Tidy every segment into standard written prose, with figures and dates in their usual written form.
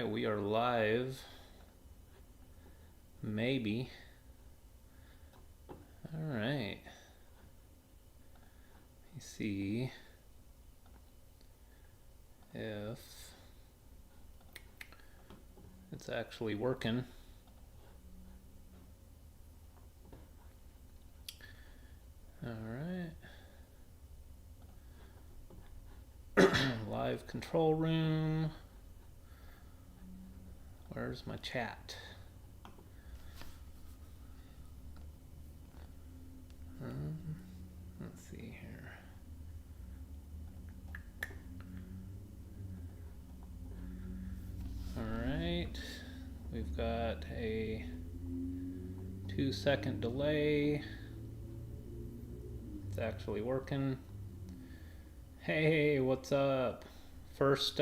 Alright, we are live. Maybe. Alright. Let me see if it's actually working. Alright. Live control room. Where's my chat? Let's see here. Alright. We've got a 2-second delay. It's actually working. Hey, what's up? First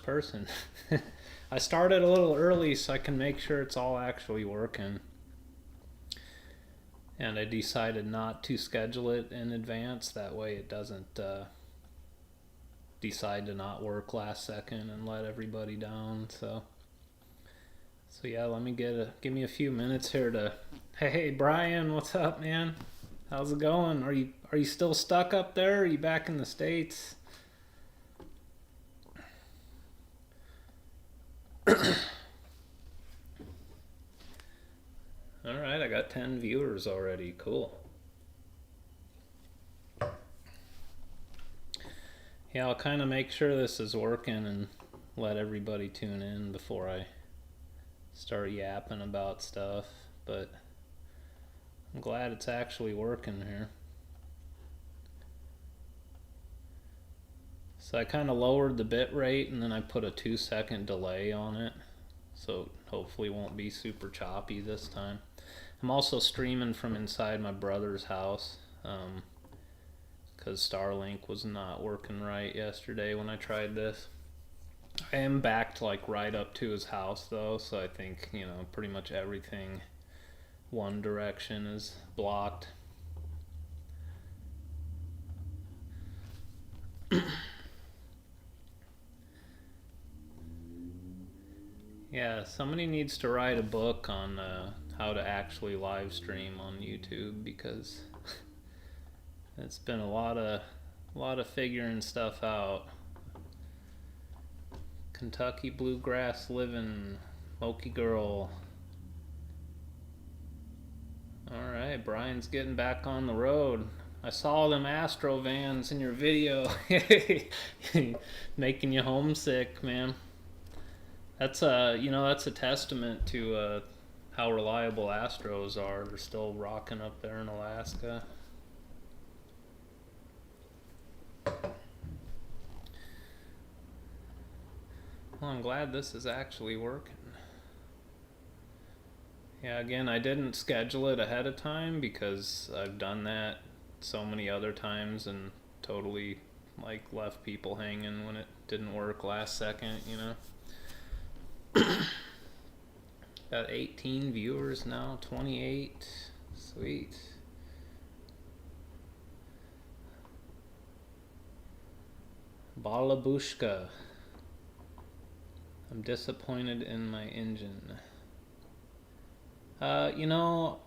person. I started a little early so I can make sure it's all actually working. And I decided not to schedule it in advance. That way it doesn't decide to not work last second and let everybody down. So yeah, let me give me a few minutes here to. Hey, Brian, what's up, man? How's it going? Are you still stuck up there? Are you back in the States? Alright, I got 10 viewers already. Cool. Yeah, I'll kind of make sure this is working and let everybody tune in before I start yapping about stuff, but I'm glad it's actually working here. So I kind of lowered the bit rate and then I put a 2-second delay on it, so hopefully it won't be super choppy this time. I'm also streaming from inside my brother's house because Starlink was not working right yesterday when I tried this. I am backed like right up to his house though, so I think, you know, pretty much everything one direction is blocked. Yeah, somebody needs to write a book on how to actually live stream on YouTube, because it's been a lot of figuring stuff out. Kentucky bluegrass living, Moki girl. Alright, Brian's getting back on the road. I saw them Astro vans in your video. Making you homesick, man. That's that's a testament to how reliable Astros are. They're still rocking up there in Alaska. Well, I'm glad this is actually working. Yeah, again, I didn't schedule it ahead of time because I've done that so many other times and totally like left people hanging when it didn't work last second, you know. Got 18 viewers now, 28. Sweet. Balabushka. I'm disappointed in my engine. You know,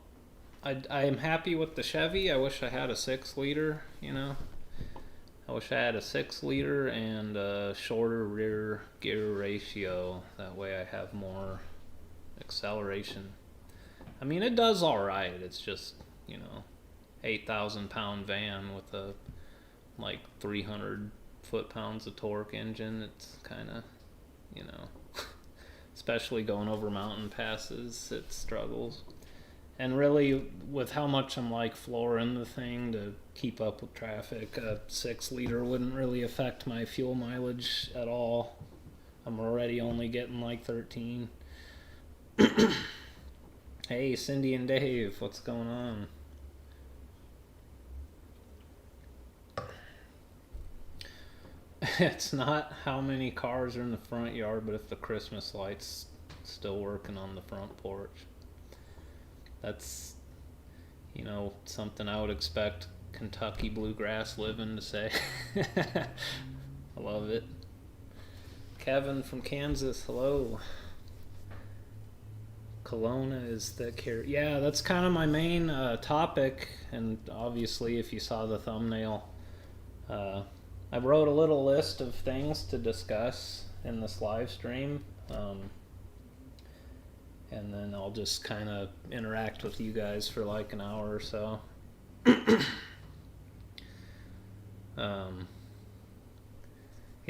I am happy with the Chevy. I wish I had a 6-liter, you know. I wish I had a 6-liter and a shorter rear gear ratio. That way I have more acceleration. I mean, it does alright. It's just, you know, 8,000-pound van with a like 300 foot-pounds of torque engine. It's kind of, you know, especially going over mountain passes, it struggles. And really, with how much I'm like flooring the thing to keep up with traffic, a 6-liter wouldn't really affect my fuel mileage at all. I'm already only getting like 13. Hey, Cindy and Dave, what's going on? It's not how many cars are in the front yard, but if the Christmas lights still working on the front porch. That's, you know, something I would expect Kentucky bluegrass living to say. I love it. Kevin from Kansas, hello. Kelowna is the care. Yeah, that's kind of my main topic, and obviously, if you saw the thumbnail, I wrote a little list of things to discuss in this live stream, and then I'll just kind of interact with you guys for like an hour or so.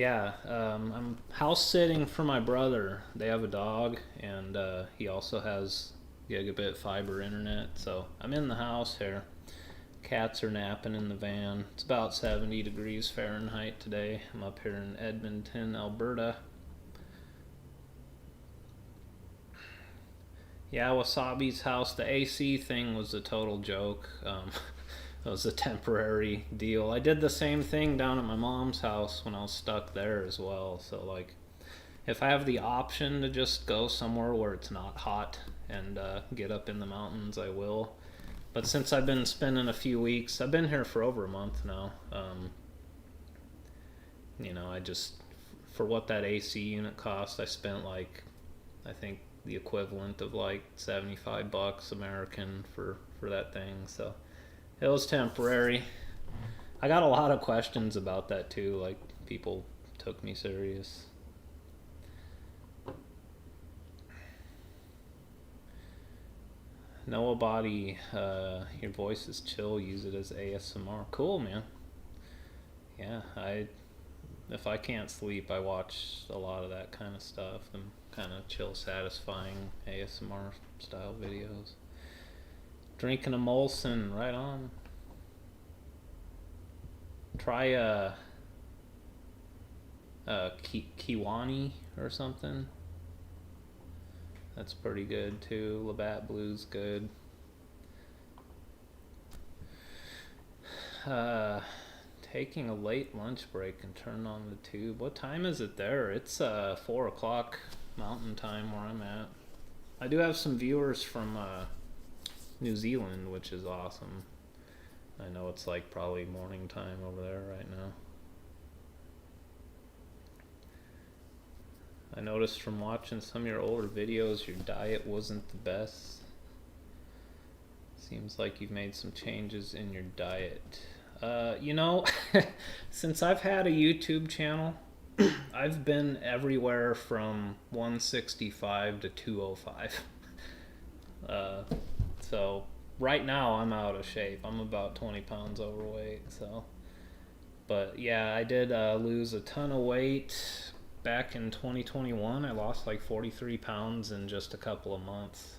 I'm house sitting for my brother. They have a dog, and he also has gigabit fiber internet, so I'm in the house here. Cats are napping in the van. It's about 70 degrees Fahrenheit today. I'm up here in Edmonton, Alberta. Yeah, Wasabi's house, the AC thing was a total joke. It was a temporary deal. I did the same thing down at my mom's house when I was stuck there as well. So, like, if I have the option to just go somewhere where it's not hot and get up in the mountains, I will. But since I've been spending a few weeks, I've been here for over a month now. I just, for what that AC unit cost, I spent like, I think the equivalent of like $75 American for that thing. So it was temporary. I got a lot of questions about that too. Like, people took me serious. Noah Body, your voice is chill. Use it as ASMR. Cool, man. Yeah, if I can't sleep, I watch a lot of that kind of stuff. And kind of chill, satisfying ASMR style videos. Drinking a Molson, right on. Try Kiwani or something. That's pretty good too. Labatt Blue's good. Taking a late lunch break and turn on the tube. What time is it there? It's 4 o'clock Mountain Time where I'm at. I do have some viewers from New Zealand, which is awesome. I know it's like probably morning time over there right now. I noticed from watching some of your older videos, your diet wasn't the best. Seems like you've made some changes in your diet. Since I've had a YouTube channel, I've been everywhere from 165 to 205. So right now I'm out of shape. I'm about 20 pounds overweight. But yeah, I did lose a ton of weight. Back in 2021, I lost like 43 pounds in just a couple of months.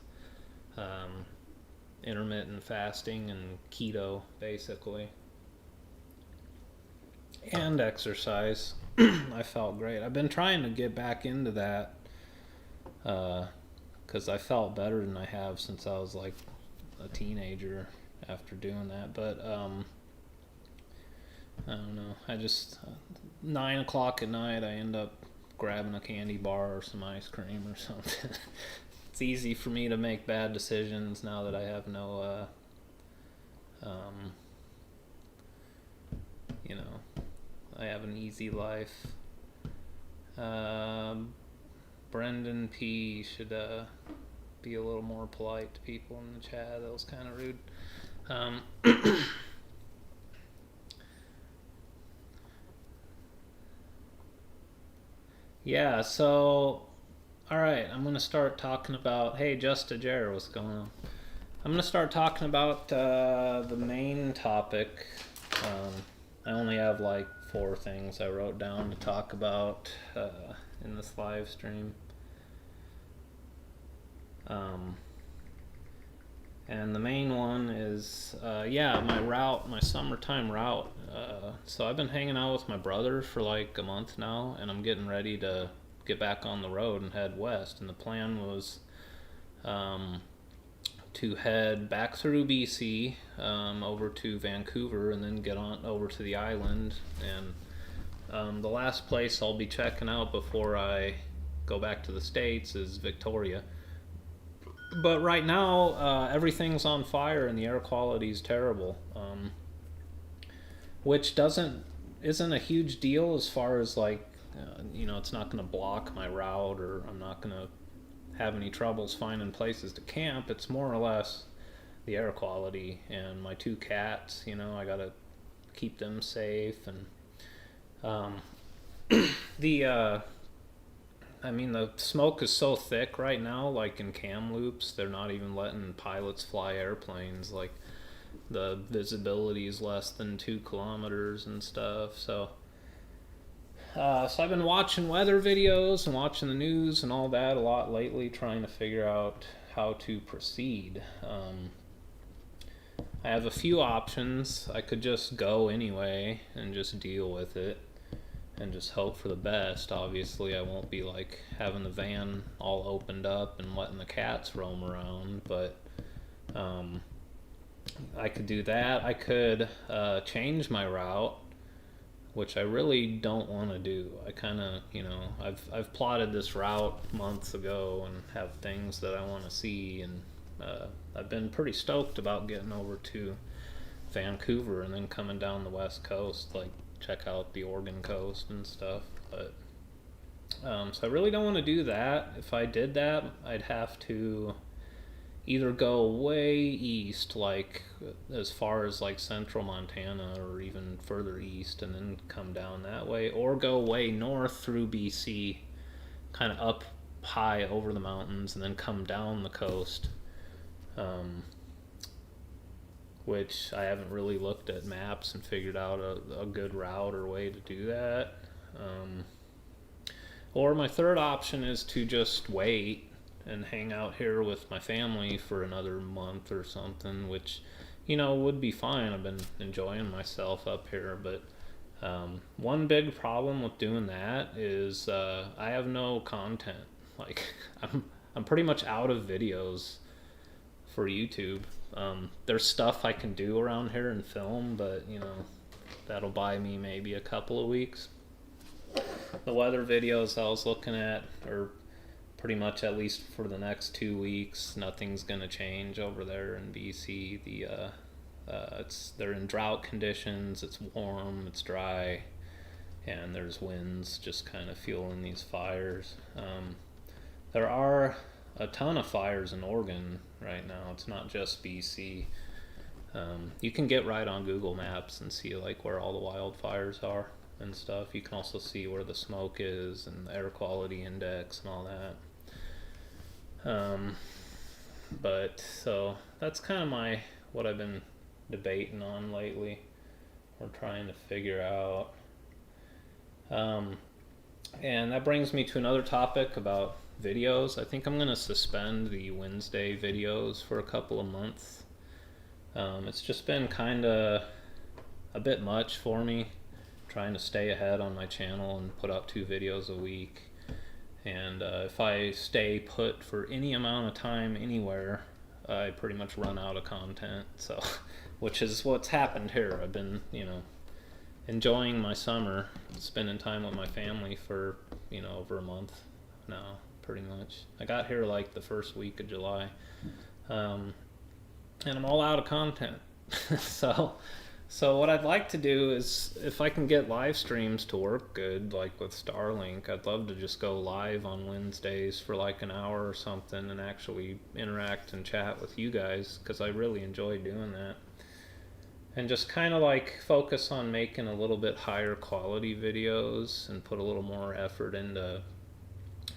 Intermittent fasting and keto, basically. And exercise. I felt great. I've been trying to get back into that because I felt better than I have since I was like a teenager after doing that. But I don't know. I just 9 o'clock at night, I end up grabbing a candy bar or some ice cream or something. It's easy for me to make bad decisions now that I have no I have an easy life. Brendan P should be a little more polite to people in the chat. That was kind of rude. Yeah, so, alright, I'm going to start talking about, hey, Just a Jer, what's going on? I'm going to start talking about the main topic. I only have like 4 things I wrote down to talk about in this live stream. And the main one is, my summertime route. So I've been hanging out with my brother for like a month now, and I'm getting ready to get back on the road and head west. And the plan was to head back through BC over to Vancouver and then get on over to the island. And the last place I'll be checking out before I go back to the States is Victoria. But right now, everything's on fire and the air quality is terrible, which isn't a huge deal as far as like it's not going to block my route, or I'm not going to have any troubles finding places to camp. It's more or less the air quality and my 2 cats. I got to keep them safe, and the the smoke is so thick right now, like in Kamloops, they're not even letting pilots fly airplanes. Like, the visibility is less than 2 kilometers and stuff. So I've been watching weather videos and watching the news and all that a lot lately, trying to figure out how to proceed. I have a few options. I could just go anyway and just deal with it and just hope for the best. Obviously, I won't be like having the van all opened up and letting the cats roam around, but I could do that. I could change my route, which I really don't want to do. I kind of, I've plotted this route months ago and have things that I want to see, and I've been pretty stoked about getting over to Vancouver and then coming down the west coast, like check out the Oregon coast and stuff. But so I really don't want to do that. If I did that, I'd have to either go way east, like as far as like central Montana or even further east, and then come down that way, or go way north through BC, kind of up high over the mountains, and then come down the coast, which I haven't really looked at maps and figured out a good route or way to do that. Or my third option is to just wait and hang out here with my family for another month or something, which would be fine. I've been enjoying myself up here, but one big problem with doing that is I have no content. Like, I'm pretty much out of videos for YouTube. There's stuff I can do around here and film, but that'll buy me maybe a couple of weeks. The weather videos I was looking at are pretty much, at least for the next 2 weeks, nothing's gonna change over there in BC. They're in drought conditions. It's warm, it's dry, and there's winds just kind of fueling these fires. There are a ton of fires in Oregon right now. It's not just BC. You can get right on Google Maps and see like where all the wildfires are and stuff. You can also see where the smoke is and the air quality index and all that. But so that's kind of what I've been debating on lately, or trying to figure out. And that brings me to another topic about videos. I think I'm going to suspend the Wednesday videos for a couple of months. It's just been kind of a bit much for me, trying to stay ahead on my channel and put out 2 videos a week. And if I stay put for any amount of time anywhere, I pretty much run out of content. So, which is what's happened here. I've been, enjoying my summer, spending time with my family for, over a month now, pretty much. I got here like the first week of July, and I'm all out of content. So what I'd like to do is, if I can get live streams to work good, like with Starlink, I'd love to just go live on Wednesdays for like an hour or something and actually interact and chat with you guys, because I really enjoy doing that. And just kind of like focus on making a little bit higher quality videos and put a little more effort into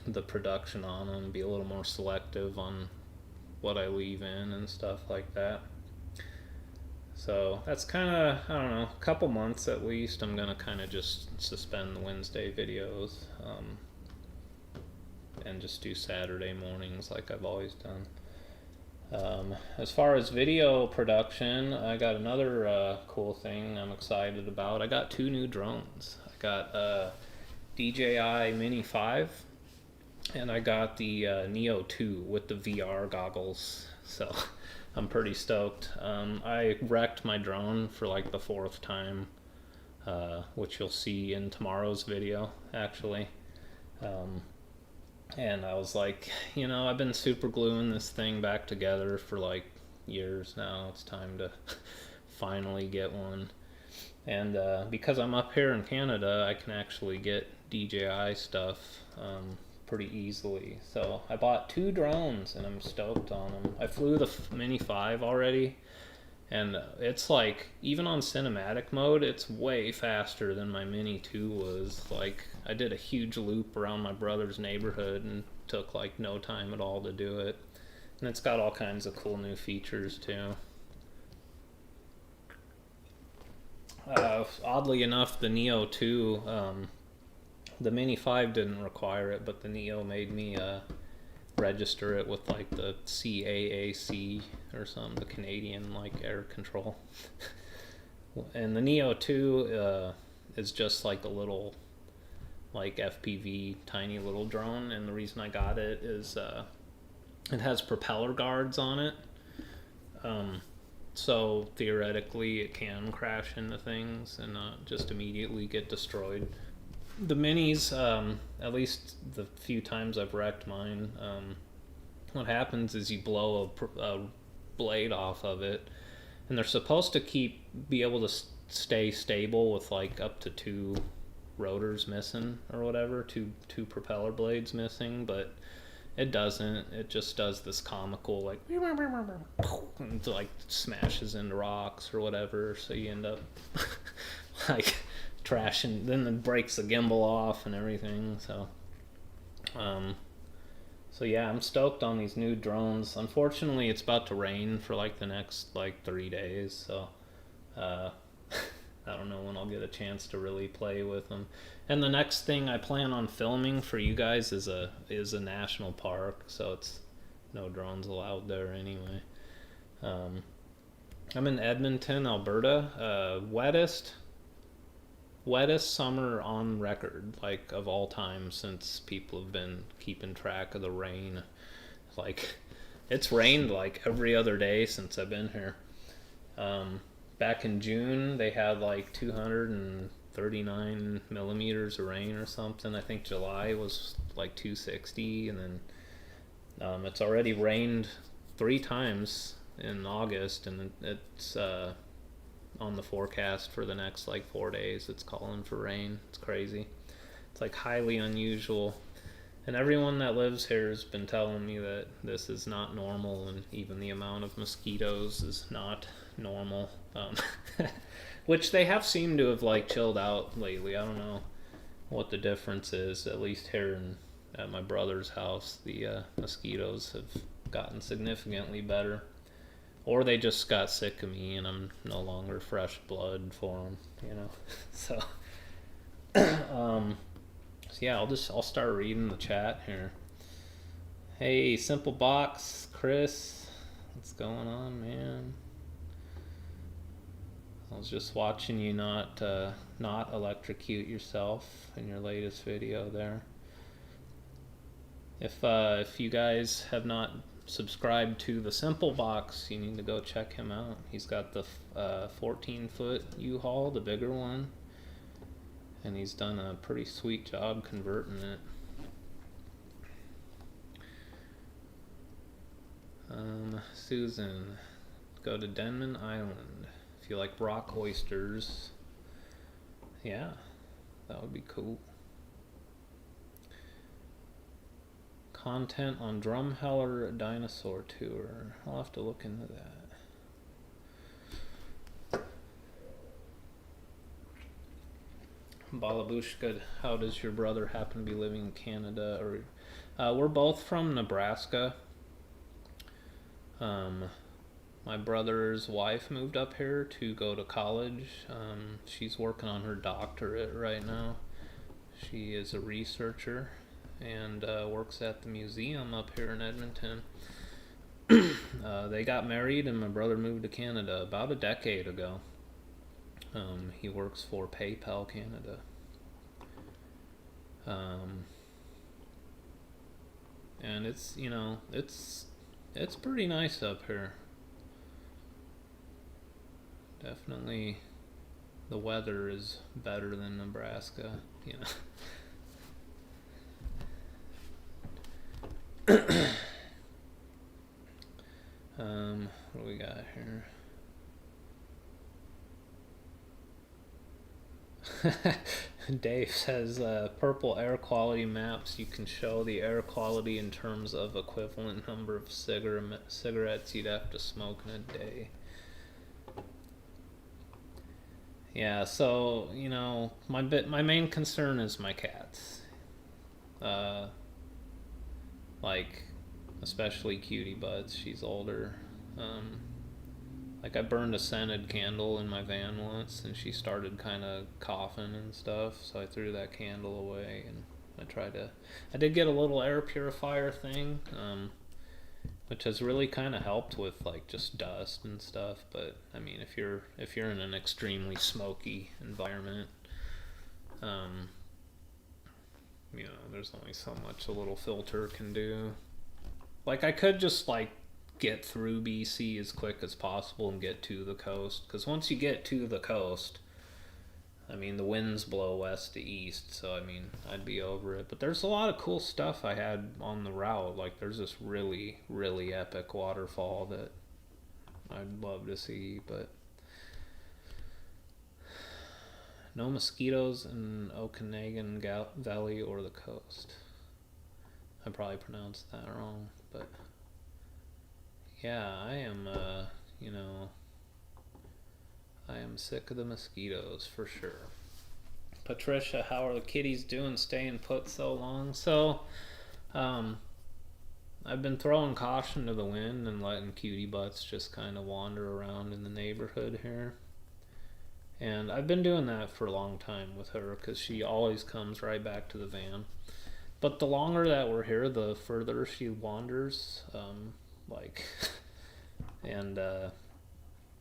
the production on them, be a little more selective on what I leave in and stuff like that. So that's kind of, I don't know, a couple months at least, I'm going to kind of just suspend the Wednesday videos, and just do Saturday mornings like I've always done. As far as video production, I got another cool thing I'm excited about. I got 2 new drones. I got DJI Mini 5, and I got the Neo 2 with the VR goggles. So I'm pretty stoked. I wrecked my drone for like the 4th time, which you'll see in tomorrow's video, actually. And I was like, I've been super gluing this thing back together for like years now. It's time to finally get one. And because I'm up here in Canada, I can actually get DJI stuff pretty easily. So I bought 2 drones and I'm stoked on them. I flew the Mini 5 already, and it's like, even on cinematic mode, it's way faster than my Mini 2 was. Like, I did a huge loop around my brother's neighborhood and took like no time at all to do it. And it's got all kinds of cool new features too. Oddly enough, the Neo 2, the Mini 5 didn't require it, but the Neo made me register it with like the CAAC or something, the Canadian like air control. And the Neo 2 is just like a little like FPV tiny little drone, and the reason I got it is it has propeller guards on it. So theoretically it can crash into things and not just immediately get destroyed. The minis, at least the few times I've wrecked mine, what happens is you blow a blade off of it, and they're supposed to be able to stay stable with like up to 2 rotors missing or whatever, two propeller blades missing, but it doesn't. It just does this comical like and like smashes into rocks or whatever. So you end up like trashing. Then it breaks the gimbal off and everything. So yeah, I'm stoked on these new drones. Unfortunately, it's about to rain for like the next like 3 days. So I don't know when I'll get a chance to really play with them. And the next thing I plan on filming for you guys is a national park, so it's no drones allowed there anyway. I'm in Edmonton, Alberta. Wettest summer on record, like of all time, since people have been keeping track of the rain. Like, it's rained like every other day since I've been here. Back in June, they had like 239 millimeters of rain or something. I think July was like 260, and then it's already rained 3 times in August, and it's on the forecast for the next like 4 days. It's calling for rain. It's crazy. It's like highly unusual. And everyone that lives here has been telling me that this is not normal, and even the amount of mosquitoes is not normal. Which they have seemed to have like chilled out lately. I don't know what the difference is. At least here at my brother's house, the mosquitoes have gotten significantly better. Or they just got sick of me and I'm no longer fresh blood for them, you know. So yeah, I'll start reading the chat here. Hey, Simple Box, Chris, what's going on, man? I was just watching you not electrocute yourself in your latest video there. If you guys have not subscribed to the Simple Box, you need to go check him out. He's got the 14-foot U-Haul, the bigger one, and he's done a pretty sweet job converting it. Susan, go to Denman Island if you like rock oysters. Yeah, that would be cool. Content on Drumheller Dinosaur Tour. I'll have to look into that. Balabushka, how does your brother happen to be living in Canada? Or we're both from Nebraska. My brother's wife moved up here to go to college. She's working on her doctorate right now. She is a researcher and works at the museum up here in Edmonton. They got married and my brother moved to Canada about a decade ago. He works for PayPal Canada. And it's, you know, it's pretty nice up here. Definitely the weather is better than Nebraska, you know. What do we got here? Dave says purple air quality maps. You can show the air quality in terms of equivalent number of cigarettes you'd have to smoke in a day. Yeah, so you know, my main concern is my cats. Like especially Cutie Butts. She's older. Like I burned a scented candle in my van once, and she started kind of coughing and stuff. So I threw that candle away, and I did get a little air purifier thing, which has really kind of helped with like just dust and stuff. But I mean, if you're in an extremely smoky environment, you know, there's only so much a little filter can do. Like I could just like get through BC as quick as possible and get to the coast, because once you get to the coast, I mean, the winds blow west to east, so I mean, I'd be over it. But there's a lot of cool stuff I had on the route. Like there's this really, really epic waterfall that I'd love to see, but no mosquitoes in Okanagan Valley or the coast. I probably pronounced that wrong, but yeah, I am, you know, I am sick of the mosquitoes for sure. Patricia, how are the kitties doing staying put so long? So, I've been throwing caution to the wind and letting Cutie Butts just kind of wander around in the neighborhood here. And I've been doing that for a long time with her, because she always comes right back to the van. But the longer that we're here, the further she wanders. Like, and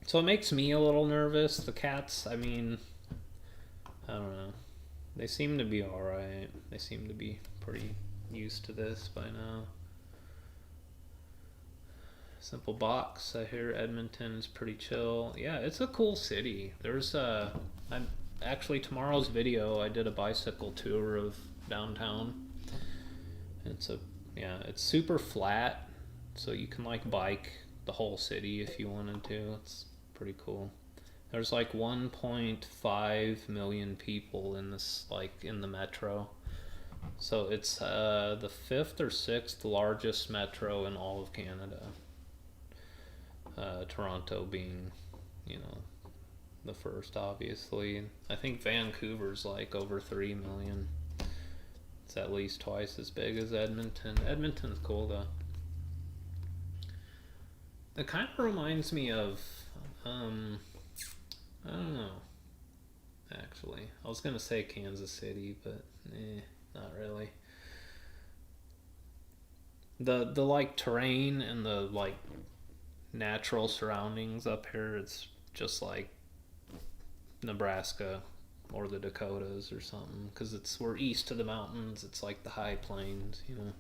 so it makes me a little nervous. The cats, I mean, I don't know. They seem to be alright. They seem to be pretty used to this by now. Simple Box, I hear Edmonton is pretty chill. Yeah, it's a cool city. There's I'm actually, tomorrow's video, I did a bicycle tour of downtown. It's super flat, so you can like bike the whole city if you wanted to. It's pretty cool. There's like 1.5 million people in this, like in the metro. So it's the 5th or 6th largest metro in all of Canada. Toronto being, you know, the first, obviously. I think Vancouver's like over 3 million. It's at least twice as big as Edmonton. Edmonton's cool though. It kind of reminds me of, I don't know, actually. I was going to say Kansas City, but not really. The like terrain and the like natural surroundings up here, it's just like Nebraska or the Dakotas or something, because we're east of the mountains. It's like the high plains, you know.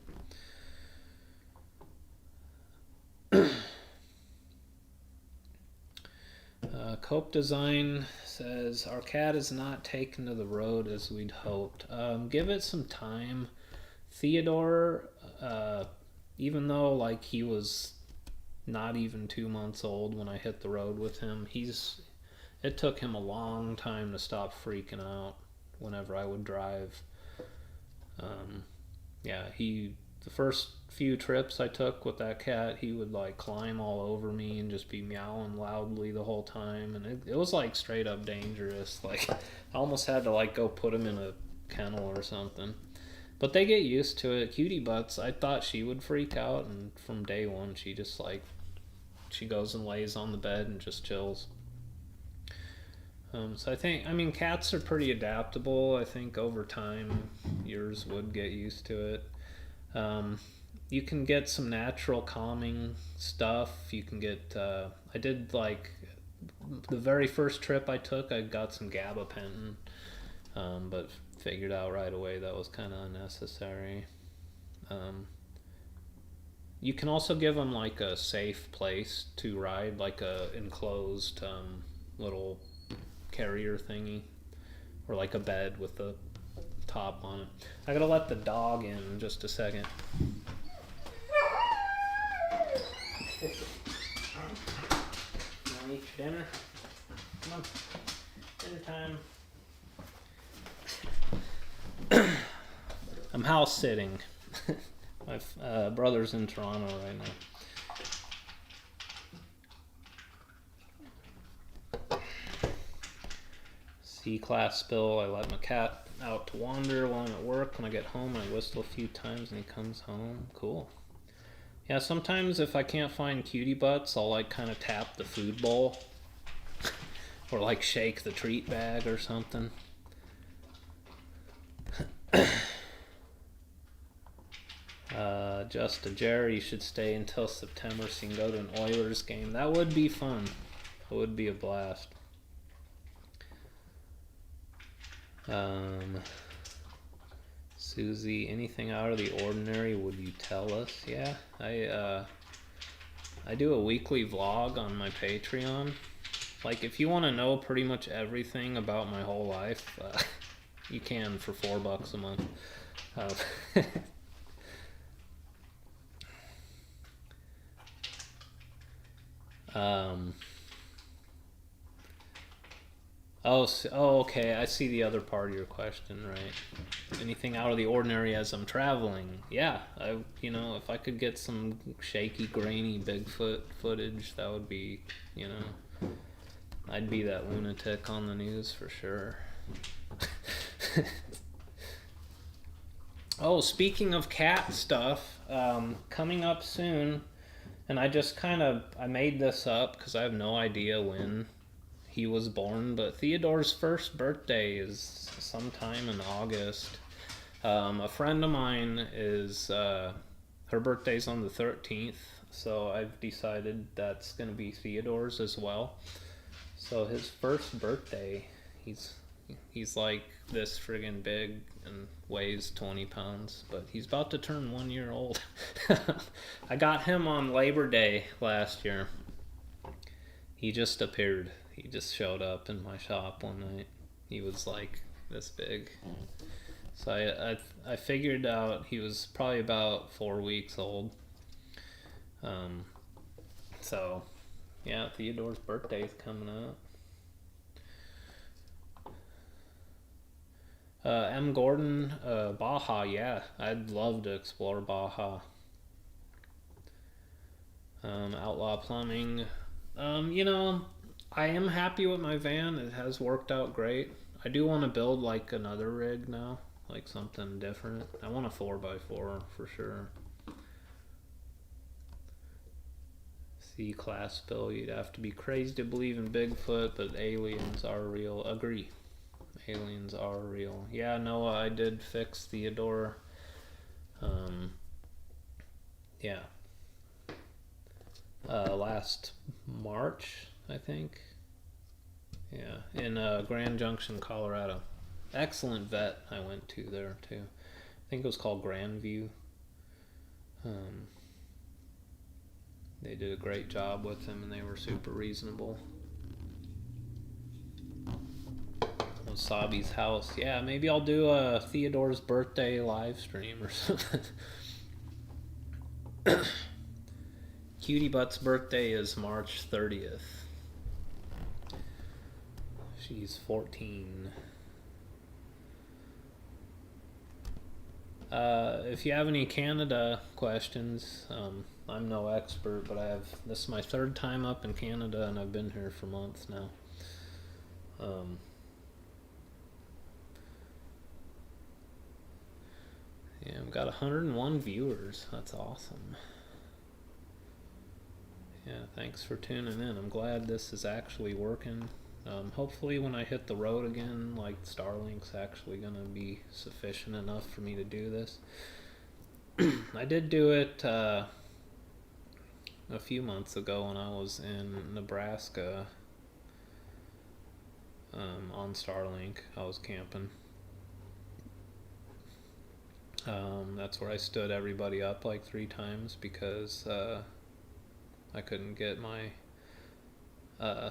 Cope Design says, our cat is not taken to the road as we'd hoped. Give it some time. Theodore, even though like he was not even 2 months old when I hit the road with him, it took him a long time to stop freaking out whenever I would drive. The first few trips I took with that cat, he would like climb all over me and just be meowing loudly the whole time, and it was like straight up dangerous. Like I almost had to like go put him in a kennel or something. But they get used to it. Cutie Butts, I thought she would freak out, and from day one she just like, she goes and lays on the bed and just chills. So I mean, cats are pretty adaptable. I think over time yours would get used to it. You can get some natural calming stuff. You can get, I did like, the very first trip I took, I got some gabapentin, but figured out right away that was kind of unnecessary. You can also give them like a safe place to ride, like a enclosed little carrier thingy, or like a bed with a top on it. I gotta let the dog in just a second. You wanna eat your dinner? Come on, dinner time. I'm house sitting. My brother's in Toronto right now. C-class spill. I let my cat out to wander while I'm at work. When I get home, I whistle a few times and he comes home. Cool. Yeah, sometimes if I can't find cutie butts, I'll like kind of tap the food bowl or like shake the treat bag or something. Just a Jerry should stay until September so you can go to an Oilers game. That would be fun. It would be a blast. Susie, anything out of the ordinary would you tell us? Yeah, I do a weekly vlog on my Patreon. Like, if you want to know pretty much everything about my whole life, you can for $4 a month. Okay. I see the other part of your question, right? Anything out of the ordinary as I'm traveling? Yeah, if I could get some shaky, grainy Bigfoot footage, that would be, I'd be that lunatic on the news for sure. Oh, speaking of cat stuff, coming up soon, and I made this up because I have no idea when he was born, but Theodore's first birthday is sometime in August. A friend of mine her birthday's on the 13th, so I've decided that's going to be Theodore's as well. So his first birthday, he's like this friggin' big and weighs 20 pounds, but he's about to turn 1 year old. I got him on Labor Day last year. He just appeared. He just showed up in my shop one night. He was like this big. So I figured out he was probably about 4 weeks old. So yeah, Theodore's birthday is coming up. M. Gordon, Baja, yeah. I'd love to explore Baja. Outlaw Plumbing. I am happy with my van. It has worked out great. I do want to build like another rig now, like something different. I want a 4x4 for sure. C-class spill. You'd have to be crazy to believe in Bigfoot, but aliens are real. Agree. Aliens are real. Yeah, Noah, I did fix Theodore. Yeah. Last March, I think. Yeah, in Grand Junction, Colorado. Excellent vet I went to there too. I think it was called Grandview. They did a great job with him and they were super reasonable. Wasabi's house. Yeah, maybe I'll do a Theodore's birthday live stream or something. Cutie Butt's birthday is March 30th. She's 14. If you have any Canada questions, I'm no expert, but this is my third time up in Canada and I've been here for months now. Yeah, I've got 101 viewers. That's awesome. Yeah, thanks for tuning in. I'm glad this is actually working. Hopefully when I hit the road again, like Starlink's actually going to be sufficient enough for me to do this. I did do it a few months ago when I was in Nebraska on Starlink. I was camping. That's where I stood everybody up like 3 times because I couldn't get my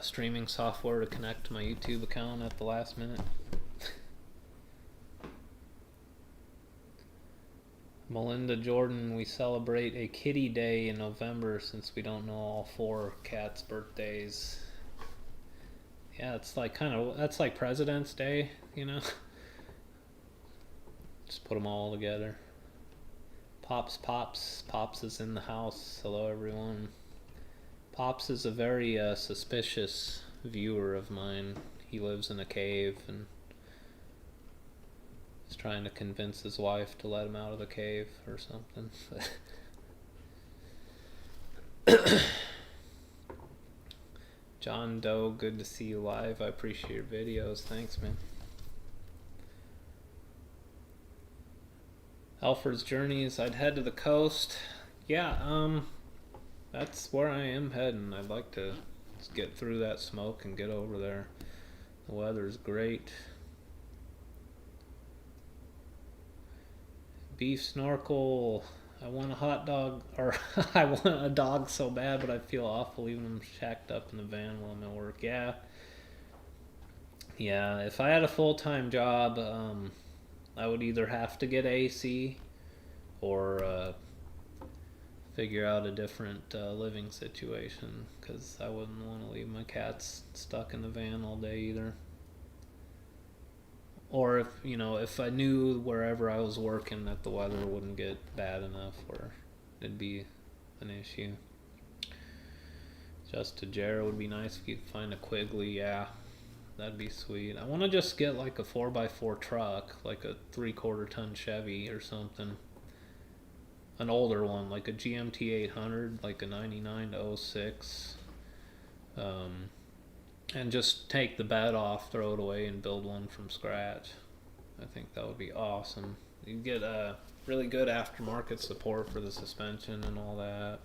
streaming software to connect to my YouTube account at the last minute. Melinda Jordan, we celebrate a kitty day in November since we don't know all 4 cats' birthdays. Yeah, it's like that's like President's Day, you know? Just put them all together. Pops is in the house. Hello, everyone. Pops is a very suspicious viewer of mine. He lives in a cave and is trying to convince his wife to let him out of the cave or something. John Doe, good to see you live. I appreciate your videos. Thanks, man. Alfred's Journeys, I'd head to the coast. Yeah, that's where I am heading. I'd like to just get through that smoke and get over there. The weather's great. Beef snorkel. I want a hot dog, or I want a dog so bad, but I feel awful leaving them shacked up in the van while I'm at work. Yeah, if I had a full-time job, I would either have to get AC or figure out a different living situation, because I wouldn't want to leave my cats stuck in the van all day either. Or if I knew wherever I was working that the weather wouldn't get bad enough where it'd be an issue. Just a Jarrah would be nice if you could find a Quigley. Yeah, that'd be sweet. I want to just get like a 4x4 truck, like a 3/4 ton Chevy or something. An older one, like a GMT 800, like a 99 to 06. And just take the bed off, throw it away, and build one from scratch. I think that would be awesome. You get really good aftermarket support for the suspension and all that.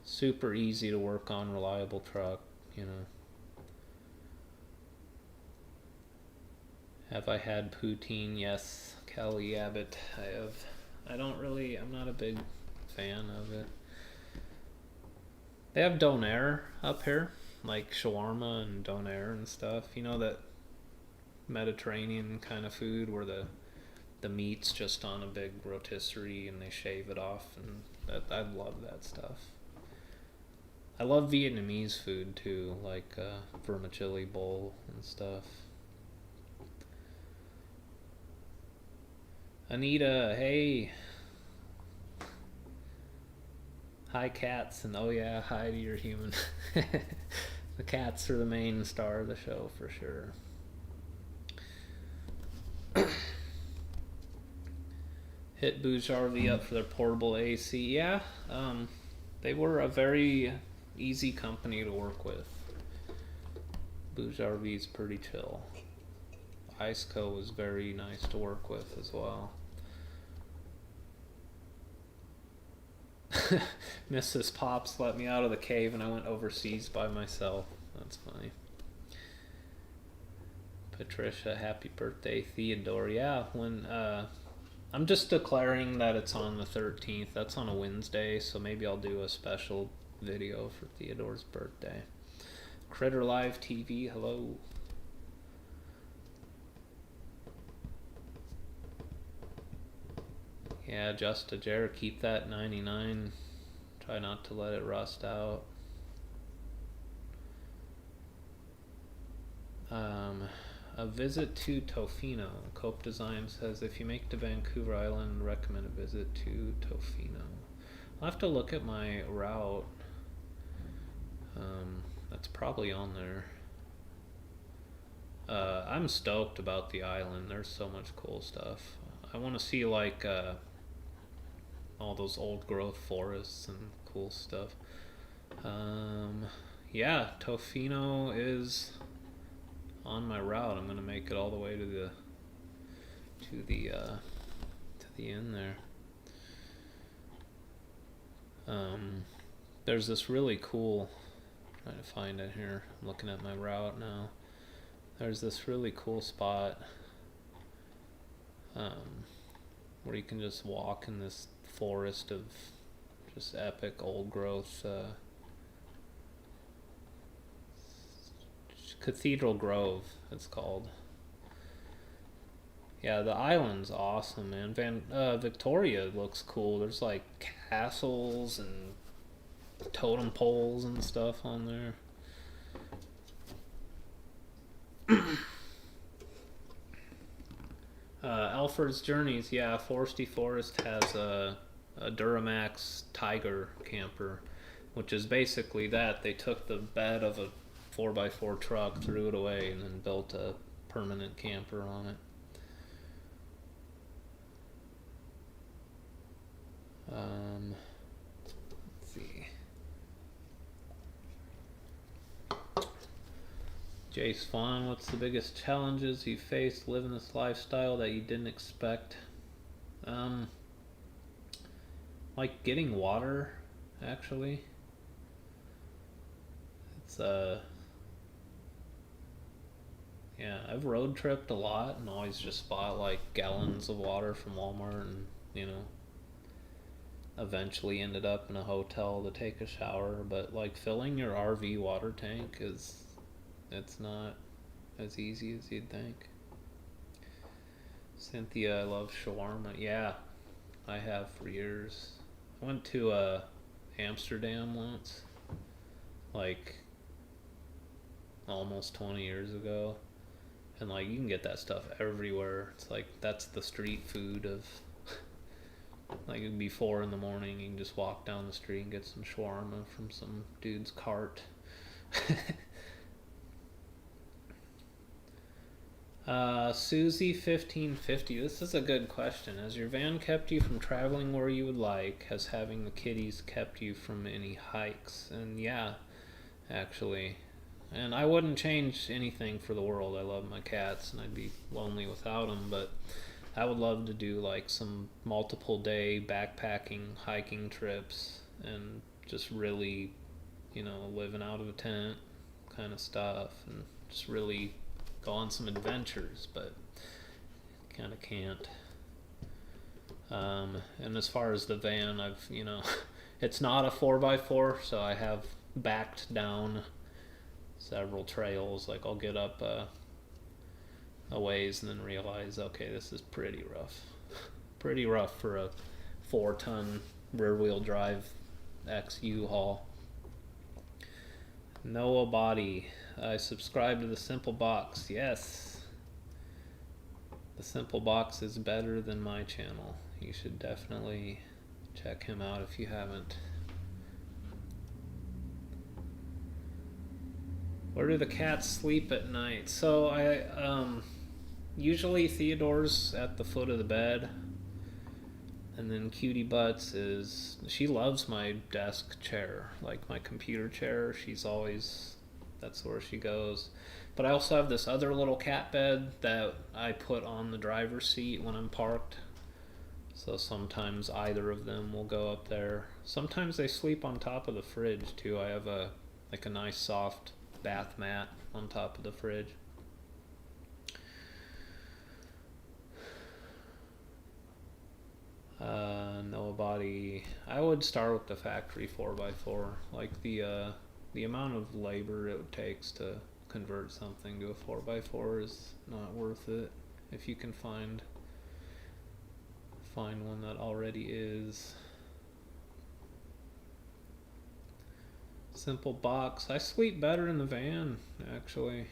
Super easy to work on, reliable truck, Have I had poutine? Yes, Kelly Abbott. I have. I'm not a big fan of it. They have donair up here, like shawarma and donair and stuff. That Mediterranean kind of food where the meat's just on a big rotisserie and they shave it off, and I love that stuff. I love Vietnamese food too, like vermicelli bowl and stuff. Anita, hey. Hi, cats, and oh yeah, hi to your human. The cats are the main star of the show for sure. Hit Bouge RV up for their portable AC. Yeah, they were a very easy company to work with. Bouge RV's pretty chill. Iceco was very nice to work with as well. Mrs. Pops let me out of the cave and I went overseas by myself. That's funny. Patricia, happy birthday. Theodore, yeah, when I'm just declaring that it's on the 13th. That's on a Wednesday, so maybe I'll do a special video for Theodore's birthday. Critter Live TV, hello. Yeah, just a Jarrah, keep that 99. Try not to let it rust out. A visit to Tofino. Cope Design says, if you make to Vancouver Island, recommend a visit to Tofino. I'll have to look at my route. That's probably on there. I'm stoked about the island. There's so much cool stuff. I want to see like all those old growth forests and cool stuff. Yeah, Tofino is on my route. I'm gonna make it all the way to the end there. There's this really cool, trying to find it here, I'm looking at my route now. There's this really cool spot where you can just walk in this forest of just epic old growth. Cathedral Grove, it's called. Yeah, the island's awesome, man. Victoria looks cool. There's like castles and totem poles and stuff on there. Alfred's Journeys, yeah. Foresty Forest has a Duramax Tiger camper, which is basically that. They took the bed of a 4x4 truck, threw it away, and then built a permanent camper on it. Let's see. Jace Fawn, what's the biggest challenges you faced living this lifestyle that you didn't expect? Like getting water, actually. It's yeah, I've road tripped a lot and always just bought like gallons of water from Walmart and, you know, eventually ended up in a hotel to take a shower, but like filling your RV water tank it's not as easy as you'd think. Cynthia, I love shawarma. Yeah, I have for years. I went to Amsterdam once, like almost 20 years ago, and like you can get that stuff everywhere. It's like that's the street food of like it'd be 4 in the morning, you can just walk down the street and get some shawarma from some dude's cart. Susie 1550. This is a good question. Has your van kept you from traveling where you would like? Has having the kitties kept you from any hikes? And yeah, actually. And I wouldn't change anything for the world. I love my cats and I'd be lonely without them, but I would love to do like some multiple day backpacking hiking trips and just really, you know, living out of a tent kind of stuff and just really go on some adventures, but kind of can't. And as far as the van, I've, you know, it's not a 4x4, so I have backed down several trails. Like I'll get up a ways and then realize, okay, this is pretty rough. Pretty rough for a 4-ton rear-wheel drive XU haul. Noah Body. I subscribe to the Simple Box. Yes. The Simple Box is better than my channel. You should definitely check him out if you haven't. Where do the cats sleep at night? So I usually Theodore's at the foot of the bed, and then Cutie Butts she loves my desk chair, like my computer chair. That's where she goes. But I also have this other little cat bed that I put on the driver's seat when I'm parked. So sometimes either of them will go up there. Sometimes they sleep on top of the fridge too. I have a nice soft bath mat on top of the fridge. Noah Body. I would start with the factory 4x4. Like the amount of labor it takes to convert something to a 4x4 is not worth it if you can find one that already is. Simple Box. I sleep better in the van, actually.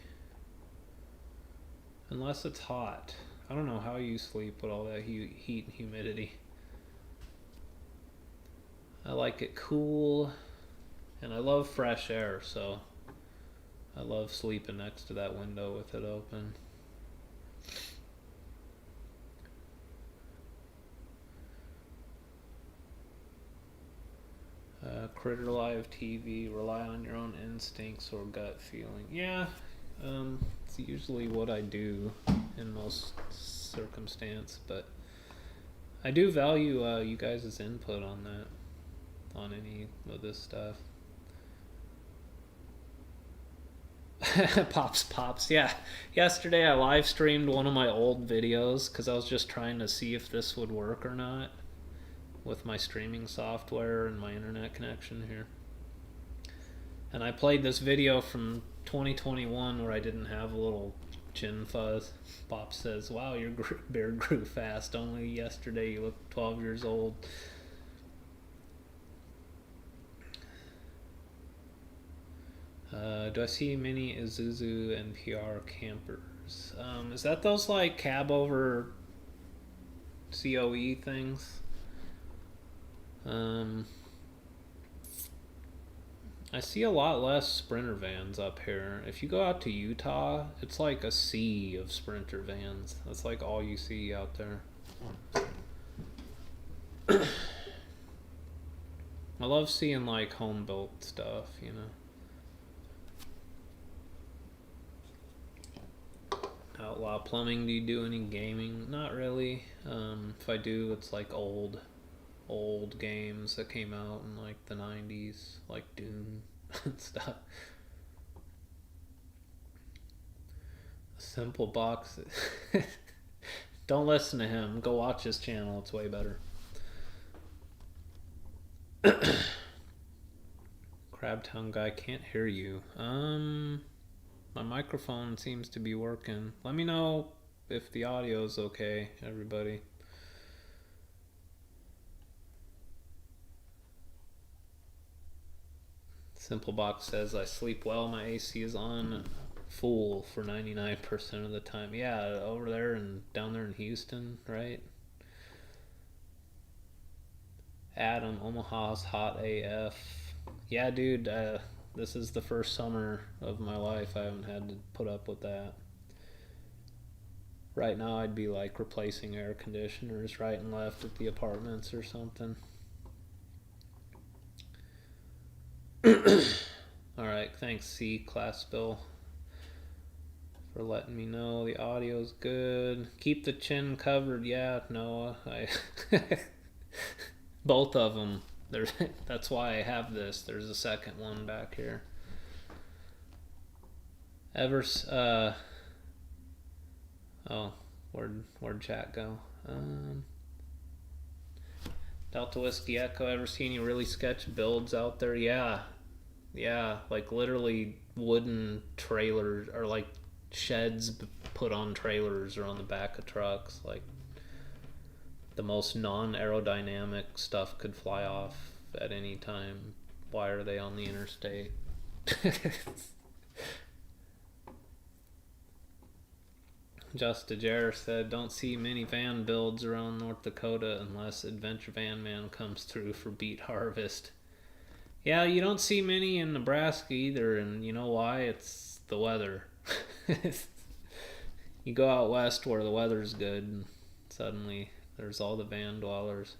Unless it's hot. I don't know how you sleep with all that heat and humidity. I like it cool, and I love fresh air, so I love sleeping next to that window with it open. Critter Live TV, rely on your own instincts or gut feeling. Yeah, it's usually what I do in most circumstance, but I do value you guys' input on that, on any of this stuff. Pops, yeah. Yesterday I live streamed one of my old videos because I was just trying to see if this would work or not with my streaming software and my internet connection here. And I played this video from 2021 where I didn't have a little chin fuzz. Pop says, wow, your beard grew fast. Only yesterday you looked 12 years old. Do I see many Isuzu NPR campers? Is that those like cab over COE things. I see a lot less Sprinter vans up here. If you go out to Utah, it's like a sea of Sprinter vans. That's like all you see out there. I love seeing like home built stuff, you know. Outlaw Plumbing, do you do any gaming? Not really. If I do, it's like old games that came out in like the 90s, like Doom and stuff. Simple Box. Don't listen to him. Go watch his channel. It's way better. Crab Tongue Guy, can't hear you. My microphone seems to be working. Let me know if the audio's okay, everybody. Simple Box says, I sleep well. My AC is on full for 99% of the time. Yeah, over there and down there in Houston, right? Adam, Omaha's hot AF. Yeah, dude, this is the first summer of my life I haven't had to put up with that. Right now I'd be like replacing air conditioners right and left at the apartments or something. Alright, thanks C Class Bill for letting me know the audio's good. Keep the chin covered. Yeah, Noah. Both of them. That's why I have this. There's a second one back here. Where'd chat go? Delta Whiskey Echo, ever seen any really sketch builds out there? Yeah, like literally wooden trailers, or like sheds put on trailers or on the back of trucks. Like the most non-aerodynamic stuff could fly off at any time. Why are they on the interstate? Just Dejair said, don't see many van builds around North Dakota unless Adventure Van Man comes through for Beet Harvest. Yeah, you don't see many in Nebraska either, and you know why? It's the weather. You go out west where the weather's good, and suddenly there's all the van dwellers.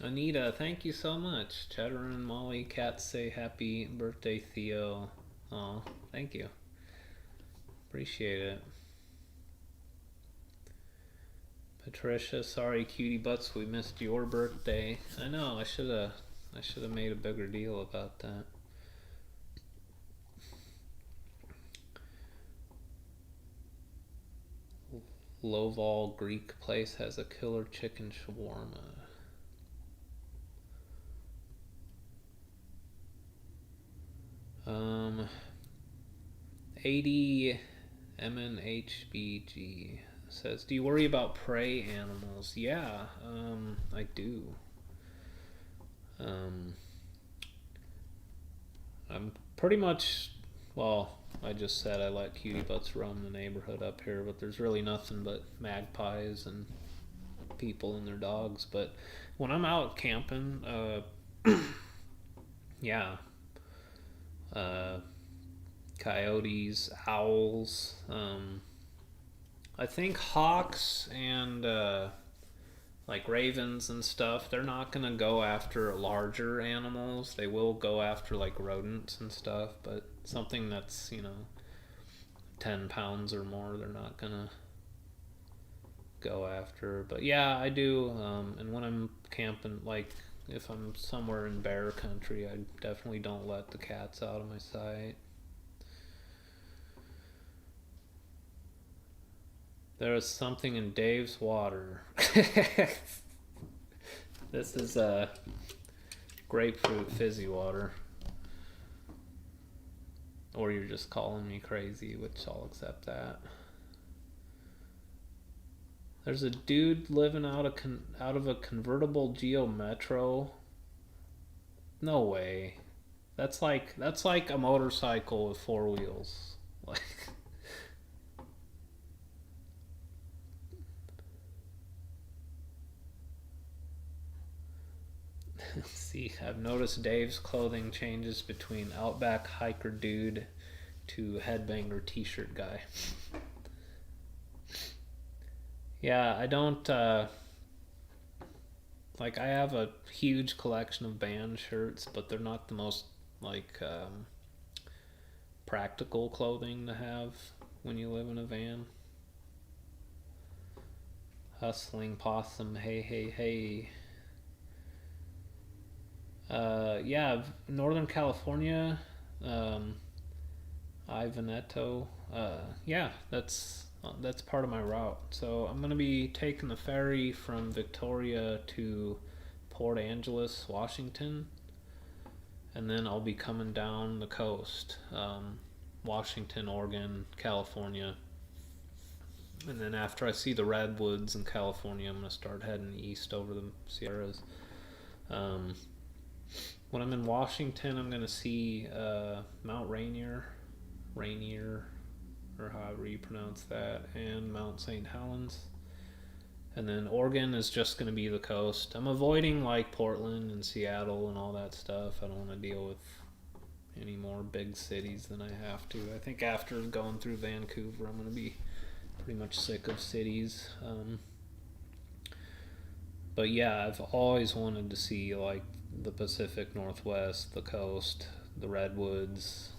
Anita, thank you so much. Cheddar and Molly Cats say happy birthday, Theo. Oh, thank you. Appreciate it. Patricia, sorry, cutie butts, we missed your birthday. I know, I should have made a bigger deal about that. Loval Greek place has a killer chicken shawarma. 80 MNHBG says, do you worry about prey animals? Yeah, I do. I'm pretty much, well, I just said I let cutie butts roam the neighborhood up here, but there's really nothing but magpies and people and their dogs. But when I'm out camping, yeah, coyotes, owls, I think hawks and like ravens and stuff, they're not gonna go after larger animals. They will go after like rodents and stuff, but something that's, 10 pounds or more, they're not gonna go after. But yeah, I do, and when I'm camping, like if I'm somewhere in bear country, I definitely don't let the cats out of my sight. There is something in Dave's water. This is grapefruit fizzy water. Or you're just calling me crazy, which I'll accept that. There's a dude living out of a convertible Geo Metro. No way. That's like a motorcycle with four wheels. Like See, I've noticed Dave's clothing changes between Outback hiker dude to headbanger t-shirt guy. Yeah, I don't, like, I have a huge collection of band shirts, but they're not the most, like, practical clothing to have when you live in a van. Hustling possum, hey, hey, hey. Yeah, Northern California, Ivanetto. Yeah, that's part of my route. So I'm gonna be taking the ferry from Victoria to Port Angeles, Washington, and then I'll be coming down the coast, Washington, Oregon, California, and then after I see the redwoods in California, I'm gonna start heading east over the Sierras. When I'm in Washington, I'm gonna see Mount Rainier, or however you pronounce that, and Mount St. Helens. And then Oregon is just gonna be the coast. I'm avoiding like Portland and Seattle and all that stuff. I don't want to deal with any more big cities than I have to. I think after going through Vancouver, I'm gonna be pretty much sick of cities. But yeah, I've always wanted to see like the Pacific Northwest, the coast, the redwoods,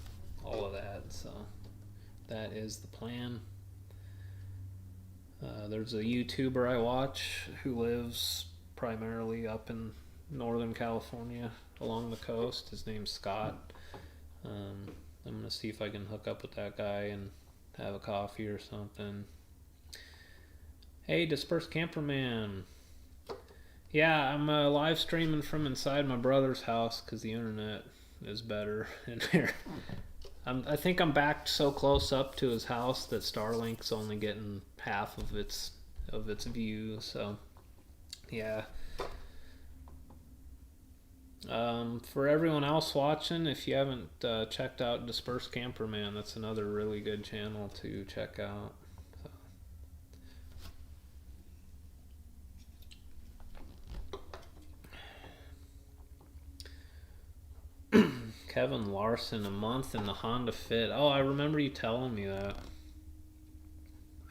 all of that. So that is the plan. There's a YouTuber I watch who lives primarily up in Northern California along the coast. His name's Scott. I'm gonna see if I can hook up with that guy and have a coffee or something. Hey, Dispersed Camperman. Yeah, I'm live streaming from inside my brother's house because the internet is better in here. I think I'm backed so close up to his house that Starlink's only getting half of its view. So, yeah. For everyone else watching, if you haven't checked out Dispersed Camperman, that's another really good channel to check out. Kevin Larson, a month in the Honda Fit. Oh, I remember you telling me that.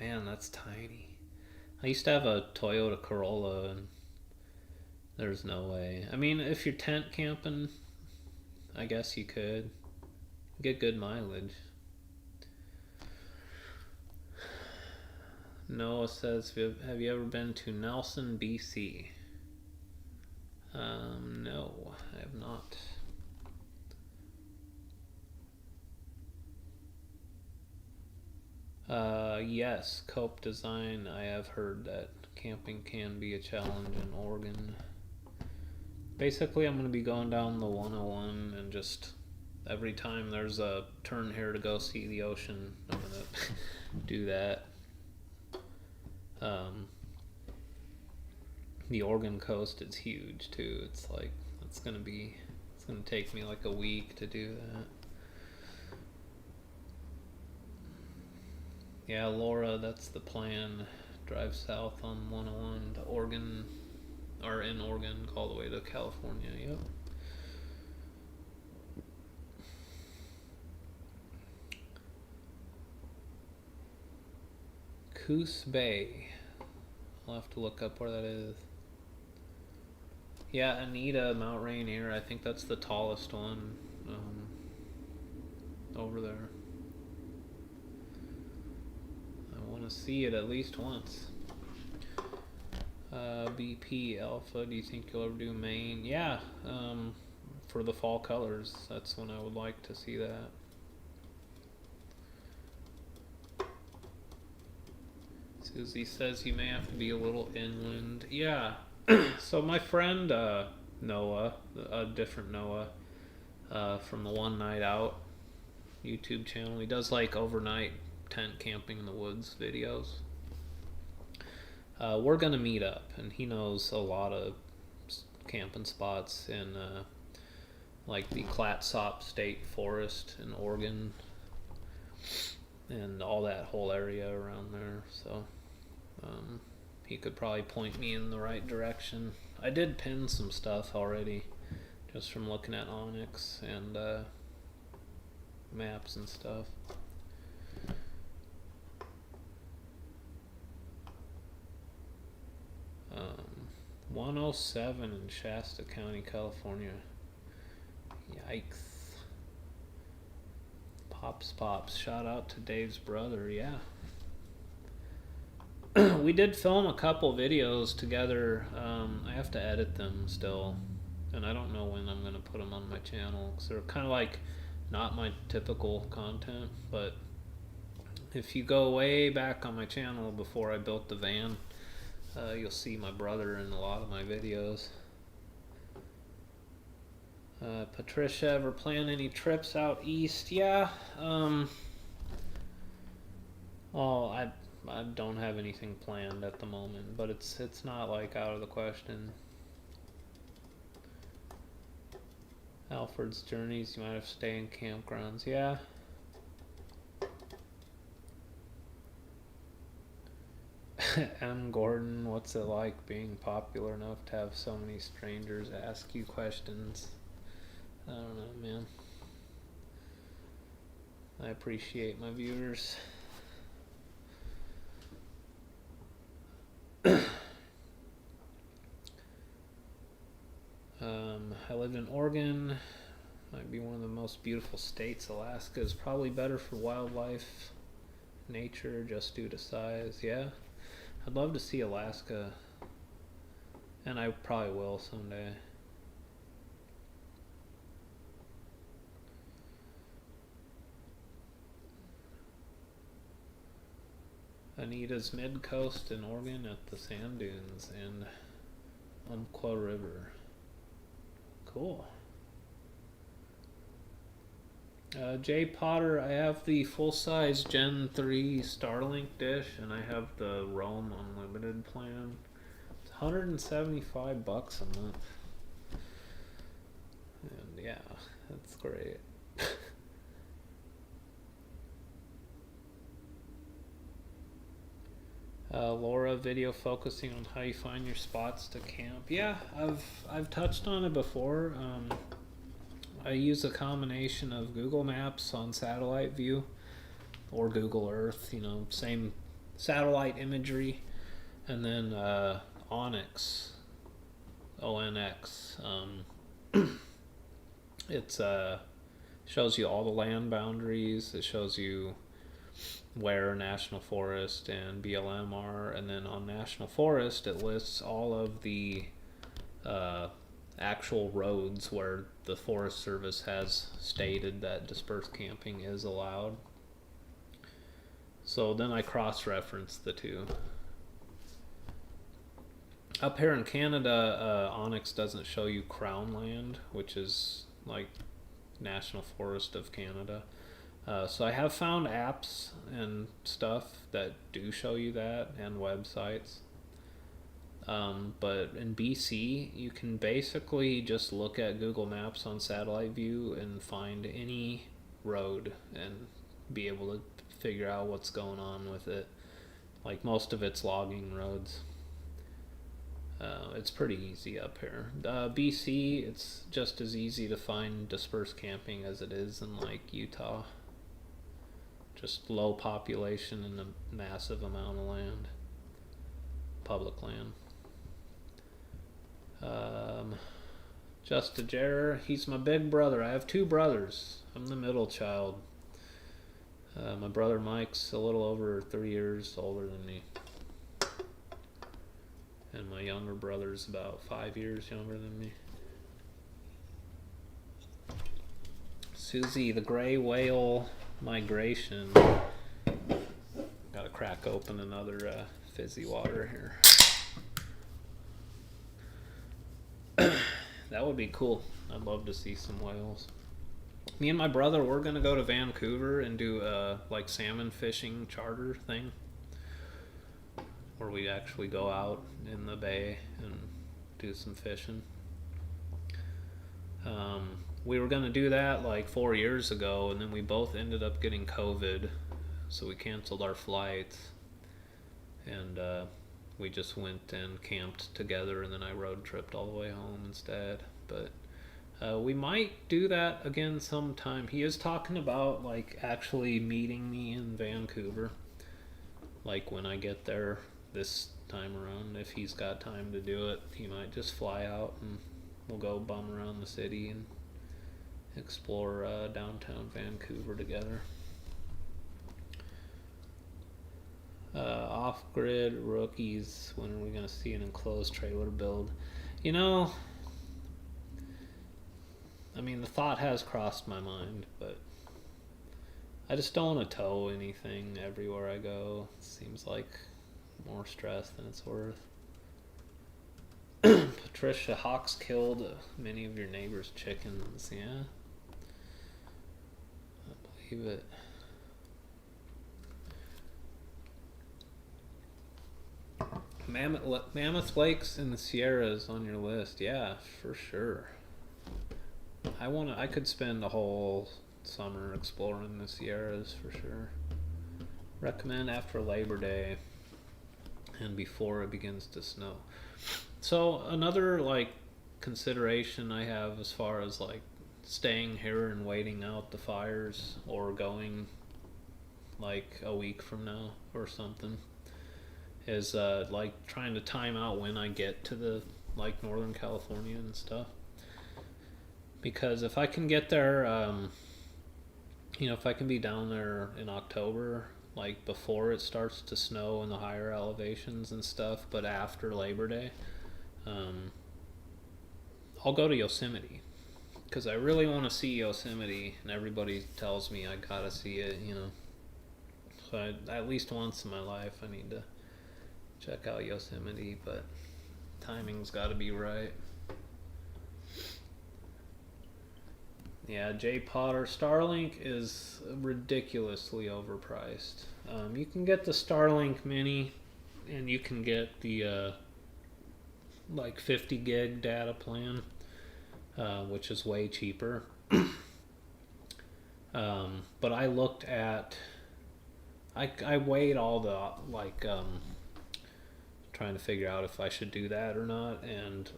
Man, that's tiny. I used to have a Toyota Corolla, and there's no way. I mean, if you're tent camping, I guess you could get good mileage. Noah says, have you ever been to Nelson, BC? No, I have not. Yes, Cope Design. I have heard that camping can be a challenge in Oregon. Basically, I'm going to be going down the 101 and just every time there's a turn here to go see the ocean, I'm going to do that. The Oregon coast is huge too. It's like, it's going to take me like a week to do that. Yeah, Laura, that's the plan. Drive south on 101 to Oregon, or in Oregon, all the way to California. Yep. Coos Bay. I'll have to look up where that is. Yeah, Anita, Mount Rainier. I think that's the tallest one over there. I want to see it at least once. BP Alpha, do you think you'll ever do Maine? Yeah, for the fall colors, that's when I would like to see that. Susie says you may have to be a little inland. Yeah, so my friend Noah, a different Noah, from the One Night Out YouTube channel, he does like overnight tent camping in the woods videos. We're gonna meet up, and he knows a lot of camping spots in like the Clatsop State Forest in Oregon and all that whole area around there. So he could probably point me in the right direction. I did pin some stuff already. just from looking at Onyx and maps and stuff. 107 in Shasta County, California. Yikes. Pops. Shout out to Dave's brother, yeah. We did film a couple videos together. I have to edit them still. And I don't know when I'm going to put them on my channel. Because they're kind of like not my typical content. But if you go way back on my channel before I built the van, you'll see my brother in a lot of my videos. Patricia, ever plan any trips out east? Yeah. Well, I don't have anything planned at the moment, but it's not like out of the question. Alfred's Journeys, you might have to stay in campgrounds. Yeah. M. Gordon, what's it like being popular enough to have so many strangers ask you questions? I don't know, man. I appreciate my viewers. I live in Oregon. Might be one of the most beautiful states. Alaska is probably better for wildlife, nature, just due to size. Yeah, I'd love to see Alaska, and I probably will someday. Anita's mid-coast in Oregon at the sand dunes and Umpqua River. Cool. Jay Potter, I have the full-size Gen 3 Starlink dish, and I have the Roam Unlimited plan. It's $175 a month. And yeah, that's great. Laura, video focusing on how you find your spots to camp. Yeah, I've touched on it before. I use a combination of Google Maps on satellite view or Google Earth, same satellite imagery, and then Onyx, ONX. It shows you all the land boundaries. It shows you where National Forest and BLM are, and then on National Forest it lists all of the actual roads where the Forest Service has stated that dispersed camping is allowed. So then I cross-reference the two. Up here in Canada, Onyx doesn't show you Crown Land, which is like National Forest of Canada. So I have found apps and stuff that do show you that, and websites. But in BC, you can basically just look at Google Maps on satellite view and find any road and be able to figure out what's going on with it. Like most of it's logging roads. It's pretty easy up here. BC, it's just as easy to find dispersed camping as it is in like Utah. Just low population and a massive amount of land. Public land. Just a Jarrer, he's my big brother. I have two brothers. I'm the middle child. My brother Mike's a little over 3 years older than me. And my younger brother's about 5 years younger than me. Susie, the gray whale migration. Gotta crack open another fizzy water here. That would be cool. I'd love to see some whales. Me and my brother, we're gonna go to Vancouver and do a like salmon fishing charter thing, where we actually go out in the bay and do some fishing. We were gonna do that like 4 years ago, and then we both ended up getting COVID, so we canceled our flights, and we just went and camped together, and then I road tripped all the way home instead. But We might do that again sometime. He is talking about like actually meeting me in Vancouver, like when I get there this time around. If he's got time to do it, he might just fly out and we'll go bum around the city and explore downtown Vancouver together. Off-grid rookies. When are we gonna see an enclosed trailer build? You know, I mean, the thought has crossed my mind, but I just don't want to tow anything everywhere I go. It seems like more stress than it's worth. Patricia, hawks killed many of your neighbors' chickens. Yeah, I believe it. Mammoth Lakes in the Sierras on your list. Yeah, for sure. I could spend a whole summer exploring the Sierras for sure. Recommend after Labor Day and before it begins to snow. So another like consideration I have as far as like staying here and waiting out the fires or going like a week from now or something is like trying to time out when I get to the like Northern California and stuff. Because if I can get there, if I can be down there in October, like before it starts to snow in the higher elevations and stuff, but after Labor Day, I'll go to Yosemite. Because I really want to see Yosemite, and everybody tells me I gotta see it, So at least once in my life, I need to check out Yosemite, but timing's gotta be right. Yeah, Jay Potter. Starlink is ridiculously overpriced. You can get the Starlink Mini, and you can get the like 50 gig data plan, which is way cheaper. But I looked at, I weighed all the trying to figure out if I should do that or not, and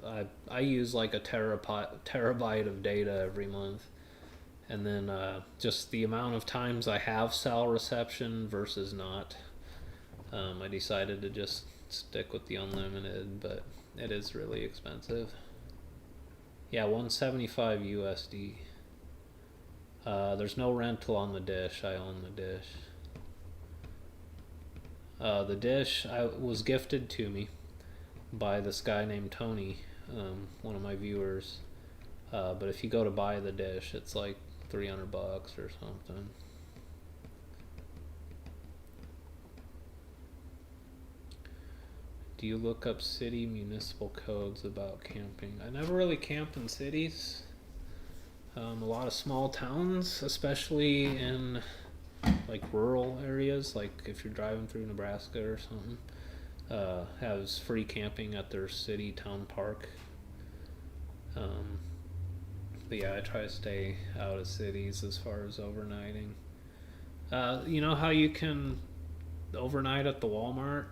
I use like a terabyte of data every month. And then just the amount of times I have cell reception versus not. I decided to just stick with the unlimited, but it is really expensive. Yeah, 175 USD. There's no rental on the dish. I own the dish. The dish was gifted to me by this guy named Tony, one of my viewers. But if you go to buy the dish, it's like $300 or something. Do you look up city municipal codes about camping? I never really camped in cities. A lot of small towns, especially in like rural areas, like if you're driving through Nebraska or something, has free camping at their city town park. But yeah, I try to stay out of cities as far as overnighting. You know how you can overnight at the Walmart?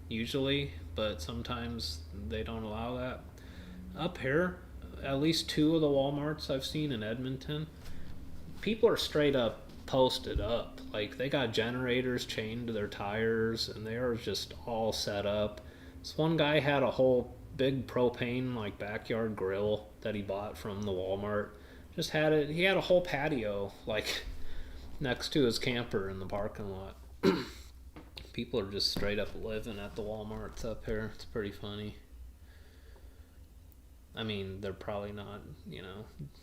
Usually, but sometimes they don't allow that. Up here, at least 2 of the Walmarts I've seen in Edmonton, people are straight up posted up. Like, they got generators chained to their tires, and they are just all set up. This one guy had a whole big propane like backyard grill that he bought from the Walmart. Just had it. He had a whole patio like next to his camper in the parking lot. People are just straight up living at the Walmarts up here. It's pretty funny. I mean, they're probably not,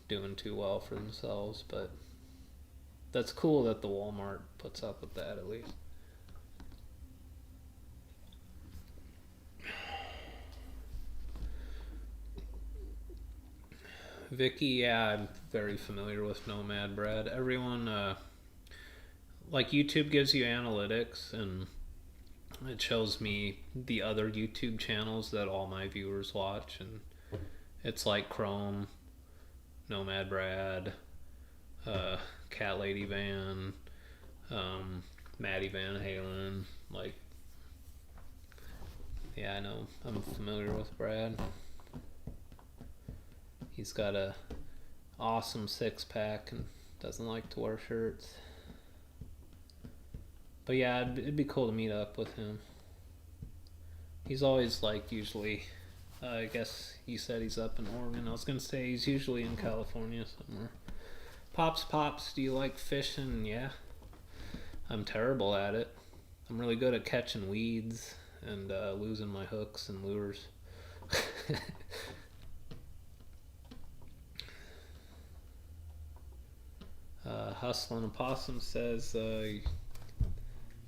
doing too well for themselves, but that's cool that the Walmart puts up with that at least. Vicky, yeah, I'm very familiar with Nomad Bread. Everyone, like YouTube gives you analytics, and it shows me the other YouTube channels that all my viewers watch, and it's like Chrome, Nomad Brad, Cat Lady Van, Maddie Van Halen. Like, yeah, I know. I'm familiar with Brad. He's got a awesome six-pack and doesn't like to wear shirts. But yeah, it'd be cool to meet up with him. He's always like usually, I guess you said he's up in Oregon. I was gonna say he's usually in California somewhere. Pops, do you like fishing? Yeah. I'm terrible at it. I'm really good at catching weeds and losing my hooks and lures. Hustlin' Opossum says,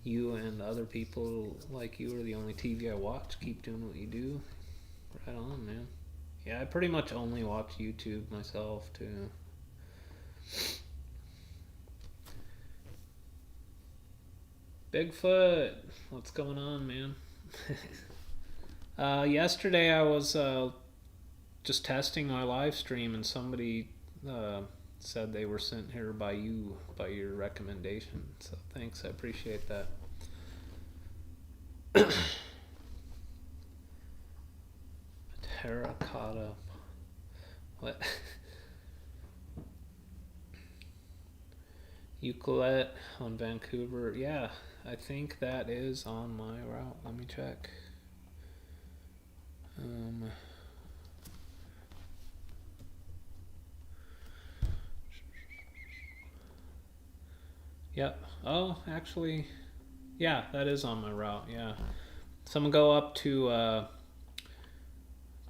you and other people like you are the only TV I watch. Keep doing what you do. Right on, man. Yeah, I pretty much only watch YouTube myself, too. Bigfoot, what's going on, man? Yesterday I was just testing my live stream, and somebody said they were sent here by you, by your recommendation. So thanks, I appreciate that. Terracotta. What? Euclid on Vancouver. Yeah, I think that is on my route. Let me check. Yep. Oh, actually, yeah, that is on my route. Yeah. So I'm gonna go up to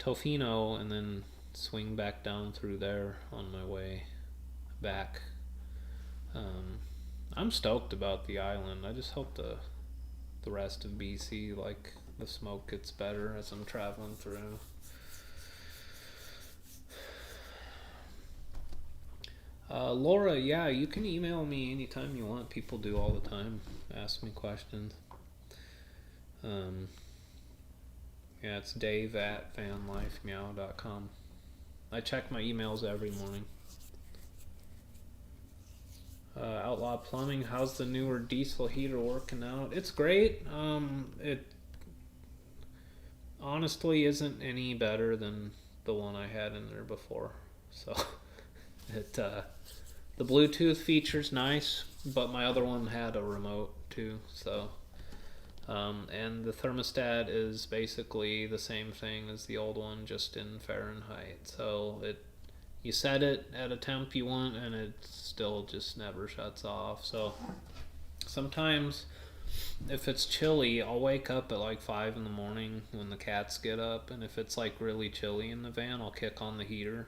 Tofino and then swing back down through there on my way back. I'm stoked about the island. I just hope the rest of BC, like the smoke gets better as I'm traveling through. Laura, yeah, you can email me anytime you want. People do all the time. Ask me questions. Yeah, it's dave@vanlifemeow.com. I check my emails every morning. Outlaw Plumbing, how's the newer diesel heater working out? It's great. It honestly isn't any better than the one I had in there before. So the Bluetooth feature's nice, but my other one had a remote too. So and the thermostat is basically the same thing as the old one, just in Fahrenheit. So you set it at a temp you want, and it still just never shuts off. So sometimes if it's chilly, I'll wake up at like 5 in the morning when the cats get up, and if it's like really chilly in the van, I'll kick on the heater,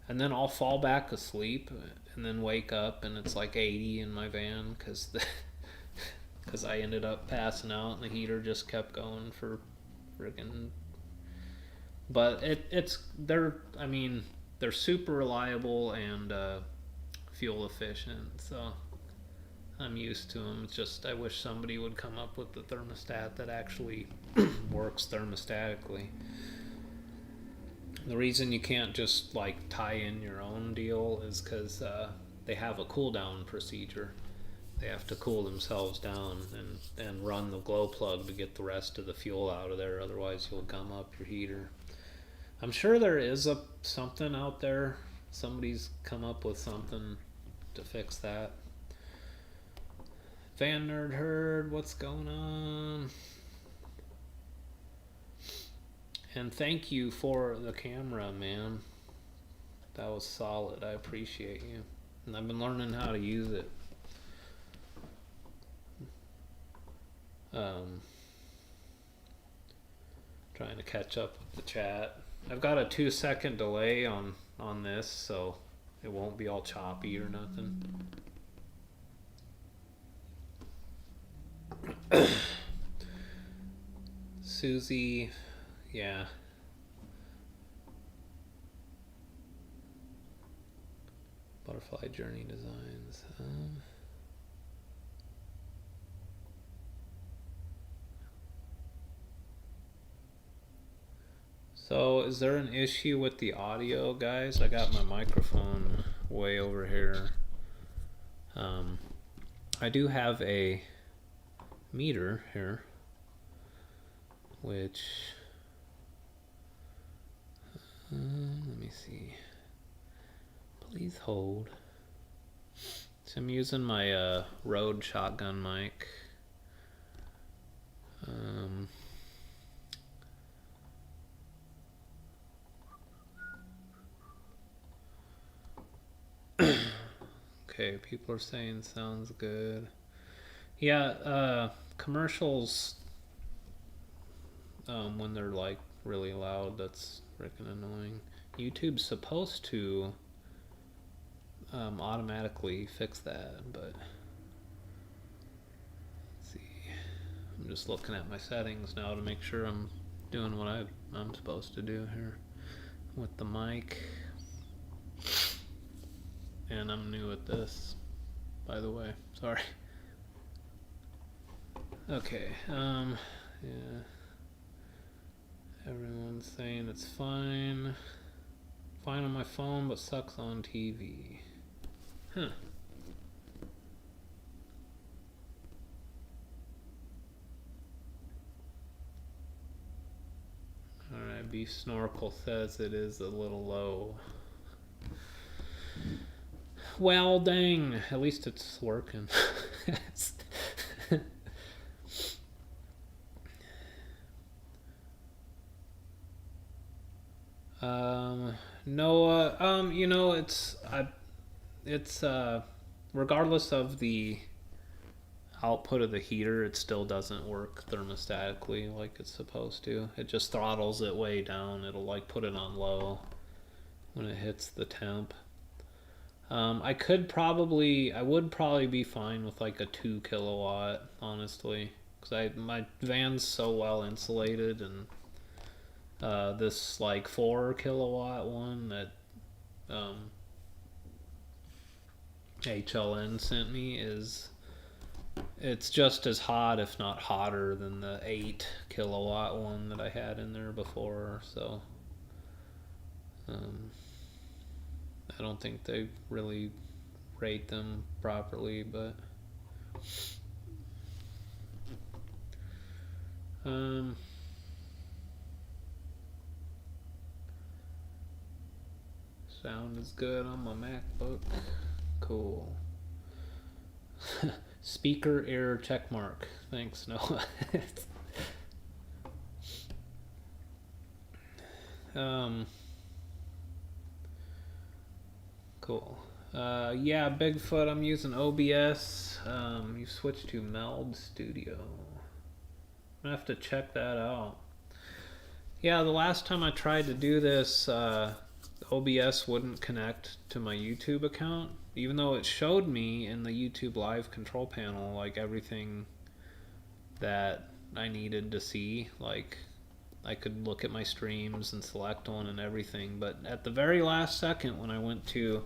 and then I'll fall back asleep and then wake up and it's like 80 in my van because I ended up passing out and the heater just kept going for friggin'. But they're super reliable and fuel efficient, so I'm used to them. It's just I wish somebody would come up with the thermostat that actually works thermostatically. The reason you can't just like tie in your own deal is because they have a cool down procedure. They have to cool themselves down and run the glow plug to get the rest of the fuel out of there, otherwise you'll gum up your heater. I'm sure there is something out there. Somebody's come up with something to fix that. Van Nerd Herd, what's going on? And thank you for the camera, man. That was solid. I appreciate you. And I've been learning how to use it. Trying to catch up with the chat. I've got a 2-second delay on this, so it won't be all choppy or nothing. Susie, yeah. Butterfly Journey Designs. So is there an issue with the audio, guys? I got my microphone way over here. I do have a meter here, which let me see. Please hold. So I'm using my Rode shotgun mic. Okay, people are saying sounds good. Yeah, commercials, when they're like really loud, that's freaking annoying. YouTube's supposed to automatically fix that, but let's see. I'm just looking at my settings now to make sure I'm doing what I'm supposed to do here with the mic. And I'm new at this, by the way. Sorry. Okay. Yeah. Everyone's saying it's fine. Fine on my phone, but sucks on TV. Huh. Alright, Beef Snorkel says it is a little low. Well, dang. At least it's working. Noah, you know, it's regardless of the output of the heater, it still doesn't work thermostatically like it's supposed to. It just throttles it way down. It'll like put it on low when it hits the temp. I would probably be fine with like a 2 kilowatt, honestly, because my van's so well insulated, and this like 4 kilowatt one that HLN sent me it's just as hot, if not hotter, than the 8 kilowatt one that I had in there before. So I don't think they really rate them properly, but sound is good on my MacBook. Cool. Speaker error check mark. Thanks, Noah. Cool. Yeah, Bigfoot, I'm using OBS. You switched to Meld Studio. I'm gonna have to check that out. Yeah, the last time I tried to do this, OBS wouldn't connect to my YouTube account, even though it showed me in the YouTube live control panel like everything that I needed to see. Like I could look at my streams and select one and everything, but at the very last second when I went to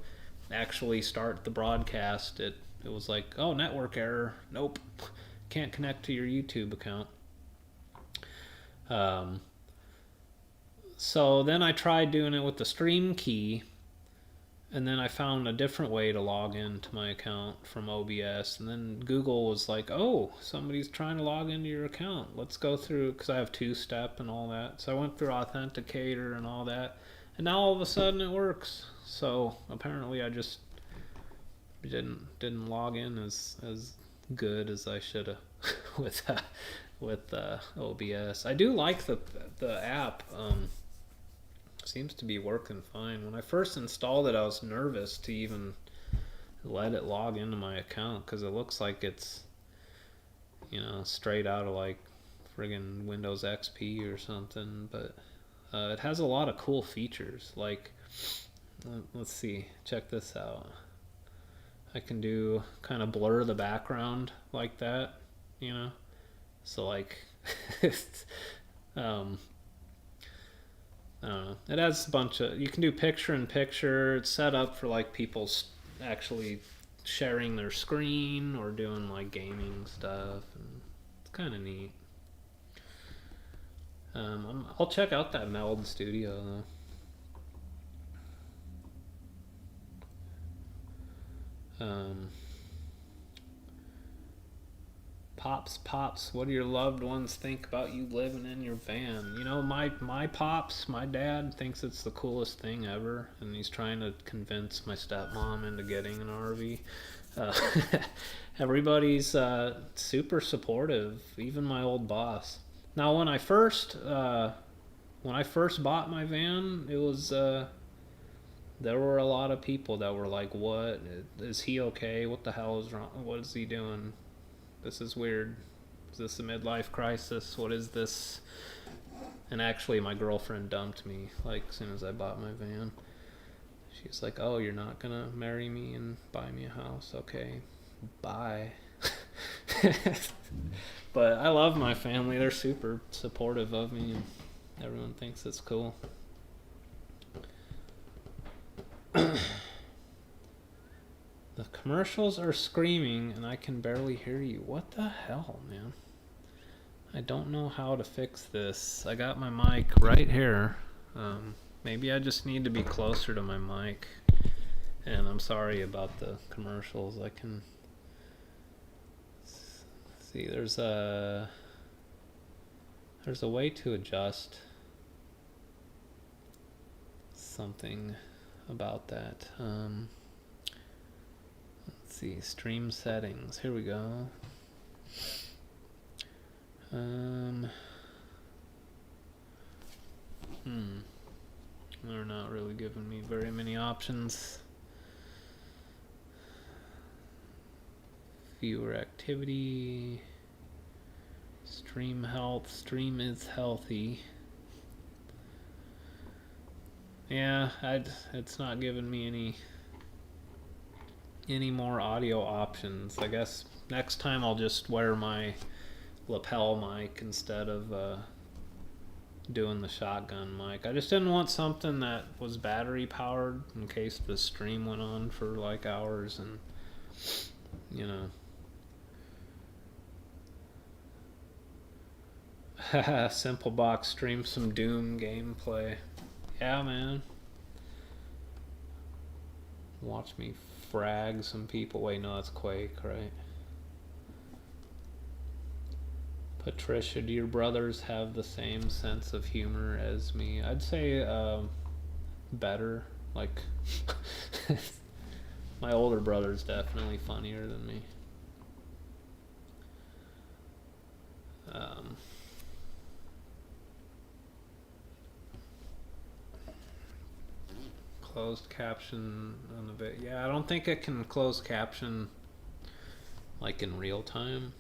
actually start the broadcast, it was like, oh, network error. Nope, can't connect to your YouTube account. So then I tried doing it with the stream key, and then I found a different way to log into my account from OBS, and then Google was like, oh, somebody's trying to log into your account. Let's go through, because I have two-step and all that. So I went through Authenticator and all that, and now all of a sudden it works. So apparently I just didn't log in as good as I should have with OBS. I do like the app. Seems to be working fine. When I first installed it, I was nervous to even let it log into my account because it looks like it's, straight out of like friggin' Windows XP or something. But it has a lot of cool features. Like, let's see, check this out. I can do kind of blur the background like that, So like, I don't know. It has a bunch of, you can do picture in picture. It's set up for like people actually sharing their screen or doing like gaming stuff, and it's kind of neat. I'll check out that Meld Studio though. Pops, what do your loved ones think about you living in your van? You know, my pops, my dad thinks it's the coolest thing ever, and he's trying to convince my stepmom into getting an RV. Uh, Everybody's super supportive, even my old boss. Now, when I first bought my van, it was there were a lot of people that were like, "What is he okay? What the hell is wrong? What is he doing? This is weird. Is this a midlife crisis? What is this?" And actually, my girlfriend dumped me like as soon as I bought my van. She's like, "Oh, you're not gonna marry me and buy me a house? Okay, bye." But I love my family. They're super supportive of me, and everyone thinks it's cool. The commercials are screaming and I can barely hear you. What the hell, man? I don't know how to fix this. I got my mic right here. Maybe I just need to be closer to my mic. And I'm sorry about the commercials. I can see there's a way to adjust something about that. Let's see, stream settings. Here we go. They're not really giving me very many options. Viewer activity. Stream health. Stream is healthy. Yeah, it's not giving me any more audio options. I guess next time I'll just wear my lapel mic instead of doing the shotgun mic. I just didn't want something that was battery powered in case the stream went on for like hours, and you know. Simple Box stream some Doom gameplay. Yeah, man. Watch me frag some people. Wait, no, that's Quake, right? Patricia, do your brothers have the same sense of humor as me? I'd say better. Like, my older brother's definitely funnier than me. Closed caption on the bit. Yeah, I don't think it can close caption like in real time.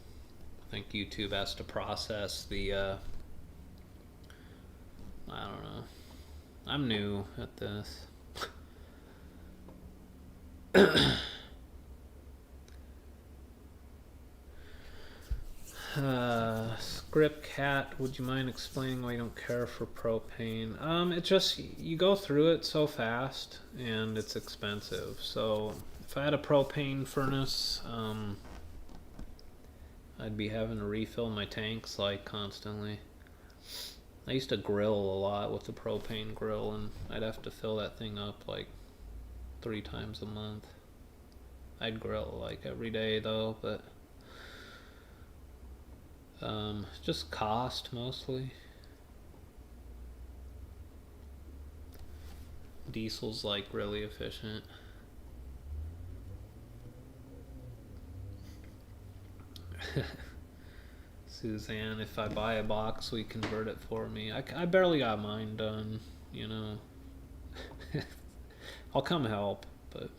I think YouTube has to process the I don't know. I'm new at this. Script Cat, would you mind explaining why you don't care for propane? It just, you go through it so fast and it's expensive. So if I had a propane furnace, I'd be having to refill my tanks like constantly. I used to grill a lot with the propane grill, and I'd have to fill that thing up like 3 times a month. I'd grill like every day though, but just cost mostly. Diesel's like really efficient. Suzanne, if I buy a box, we convert it for me. I barely got mine done, you know. I'll come help, but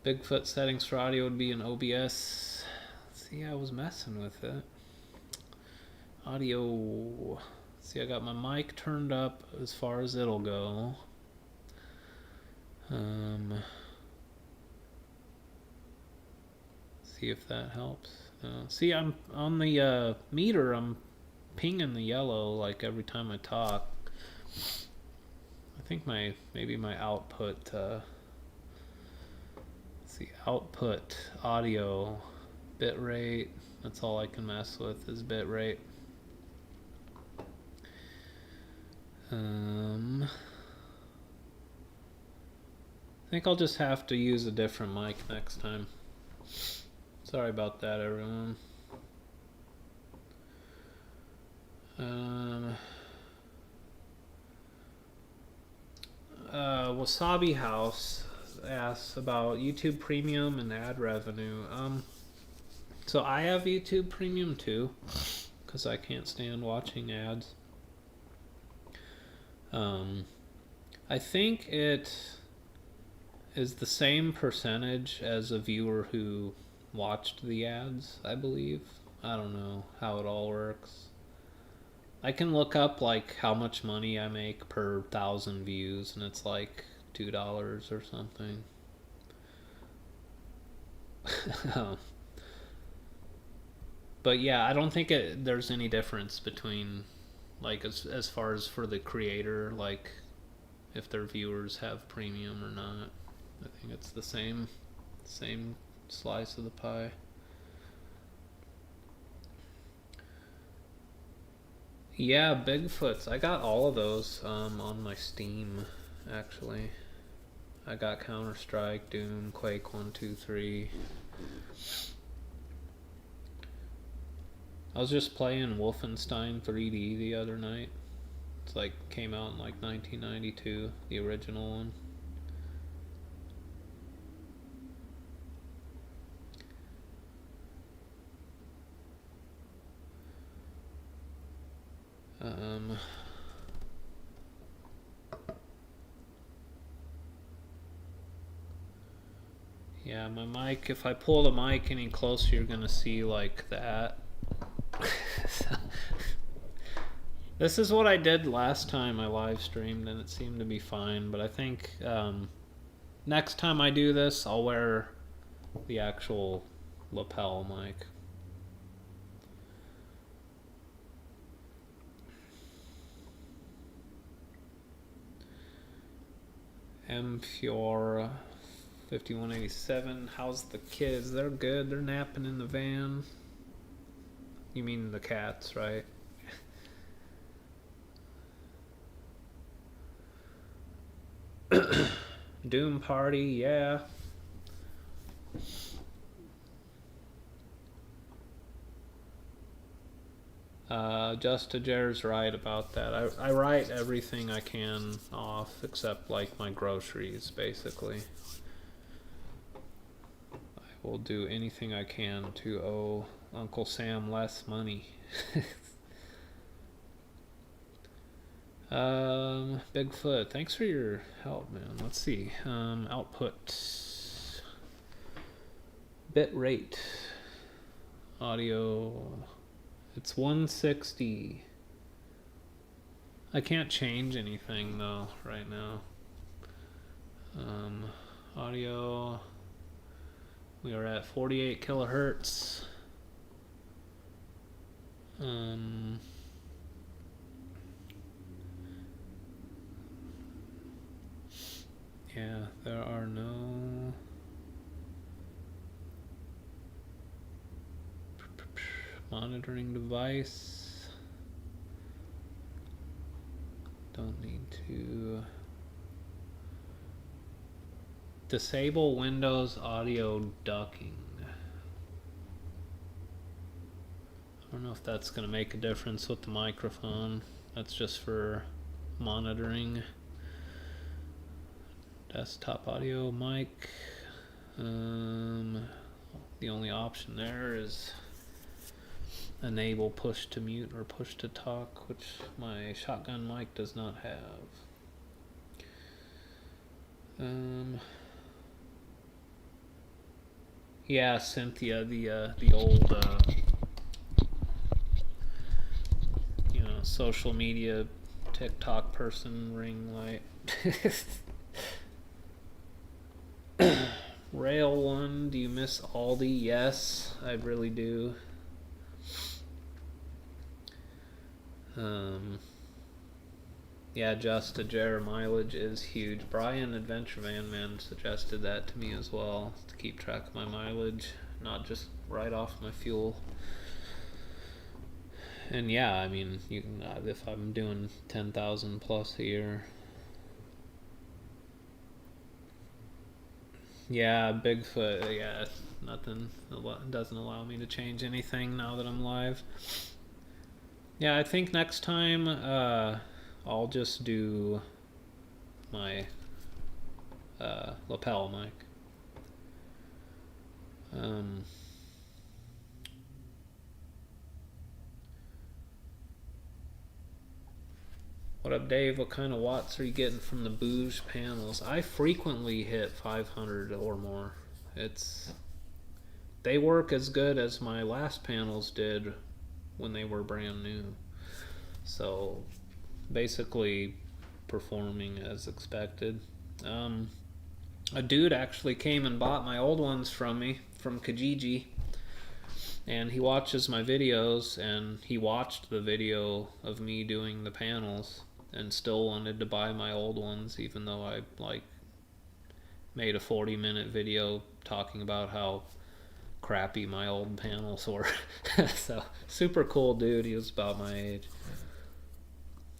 Bigfoot settings for audio would be in OBS. See, I was messing with it. Audio. See, I got my mic turned up as far as it'll go. See if that helps. See, I'm on the meter. I'm pinging the yellow like every time I talk. I think maybe my output. Let's see, output audio bitrate. That's all I can mess with is bitrate. I think I'll just have to use a different mic next time. Sorry about that, everyone. Wasabi House asks about YouTube Premium and ad revenue. So I have YouTube Premium too, because I can't stand watching ads. I think it is the same percentage as a viewer who watched the ads, I believe. I don't know how it all works. I can look up like how much money I make per 1,000 views, and it's like $2 or something. But yeah, I don't think there's any difference between, like, as far as for the creator, like if their viewers have premium or not. I think it's the same slice of the pie. Yeah, Bigfoots. I got all of those on my Steam, actually. I got Counter-Strike, Doom, Quake 1, 2, 3. I was just playing Wolfenstein 3D the other night. It's like came out in like 1992, the original one. Yeah, my mic, if I pull the mic any closer, you're gonna see like that. This is what I did last time I live streamed, and it seemed to be fine. But I think next time I do this, I'll wear the actual lapel mic. M4 5187. How's the kids? They're good. They're napping in the van. You mean the cats, right? Doom party, yeah. Just Jer's right about that. I write everything I can off except like my groceries, basically. I will do anything I can to owe Uncle Sam less money. Bigfoot, thanks for your help, man. Let's see. Output. Bit rate. Audio. It's 160. I can't change anything though right now. Audio. We are at 48 kilohertz. Yeah, there are no monitoring device. Don't need to disable Windows audio ducking. I don't know if that's going to make a difference with the microphone. That's just for monitoring. Desktop audio mic. The only option there is enable push to mute or push to talk, which my shotgun mic does not have. Yeah, Cynthia, the old social media TikTok person ring light. Rail 1, do you miss Aldi? Yes, I really do. Yeah, just a Jer mileage is huge. Brian, Adventure Van Man, suggested that to me as well, to keep track of my mileage, not just write off my fuel. And yeah, I mean, you can, if I'm doing 10,000 plus a year, Yeah, Bigfoot. Yeah, nothing doesn't allow me to change anything now that I'm live. Yeah, I think next time I'll just do my lapel mic. What up, Dave? What kind of watts are you getting from the Bouge panels? I frequently hit 500 or more. They work as good as my last panels did when they were brand new. So basically performing as expected. A dude actually came and bought my old ones from me from Kijiji, and he watches my videos, and he watched the video of me doing the panels and still wanted to buy my old ones, even though I made a 40-minute video talking about how crappy my old panels were. So super cool dude. He was about my age.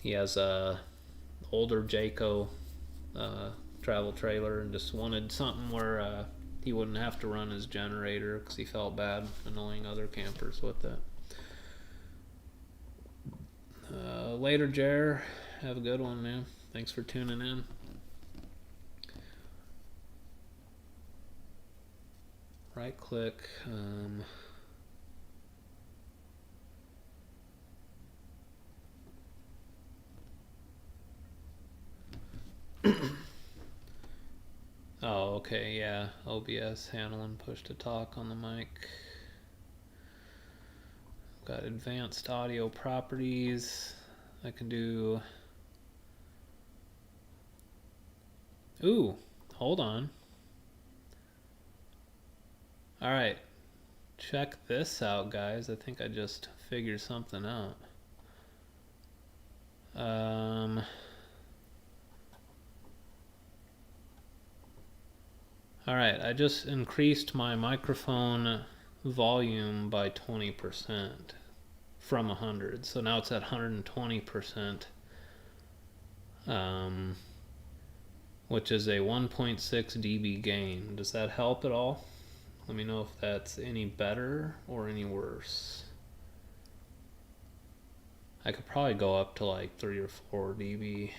He has a older Jayco travel trailer and just wanted something where he wouldn't have to run his generator because he felt bad annoying other campers with it. Later, Jer. Have a good one, man. Thanks for tuning in. Right click. Oh, okay, yeah. OBS handling push to talk on the mic. Got advanced audio properties. I can do... Ooh, hold on. Alright, check this out, guys. I think I just figured something out. Alright, I just increased my microphone volume by 20% from 100. So now it's at 120%, which is a 1.6 dB gain. Does that help at all? Let me know if that's any better or any worse. I could probably go up to like 3 or 4 dB.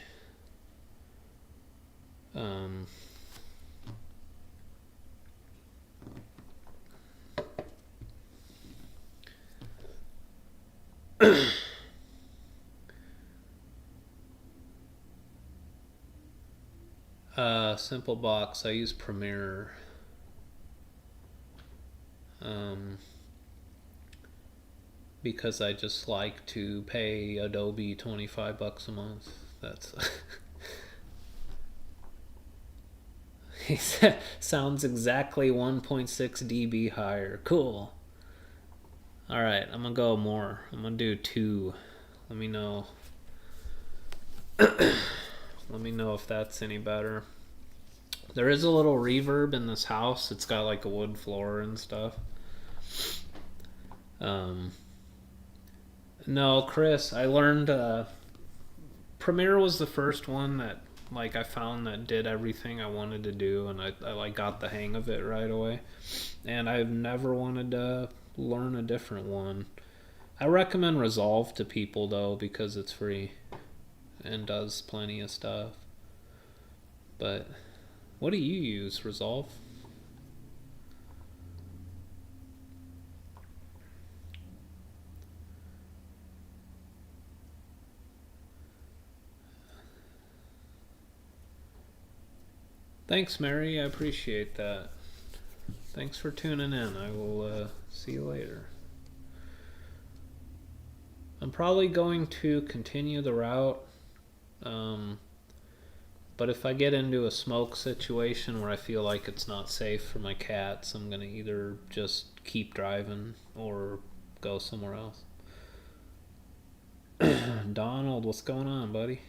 Simple box. I use Premiere. Because I just like to pay Adobe $25 a month. That's he said, sounds exactly 1.6 dB higher. Cool. All right, I'm gonna go more. I'm gonna do 2. Let me know. Let me know if that's any better. There is a little reverb in this house. It's got like a wood floor and stuff. No, Chris, I learned Premiere was the first one that like I found that did everything I wanted to do, and I like got the hang of it right away. And I've never wanted to learn a different one. I recommend Resolve to people though, because it's free and does plenty of stuff. But what do you use, Resolve? Thanks, Mary. I appreciate that. Thanks for tuning in. I will see you later. I'm probably going to continue the route. But if I get into a smoke situation where I feel like it's not safe for my cats, I'm going to either just keep driving or go somewhere else. Donald, what's going on, buddy?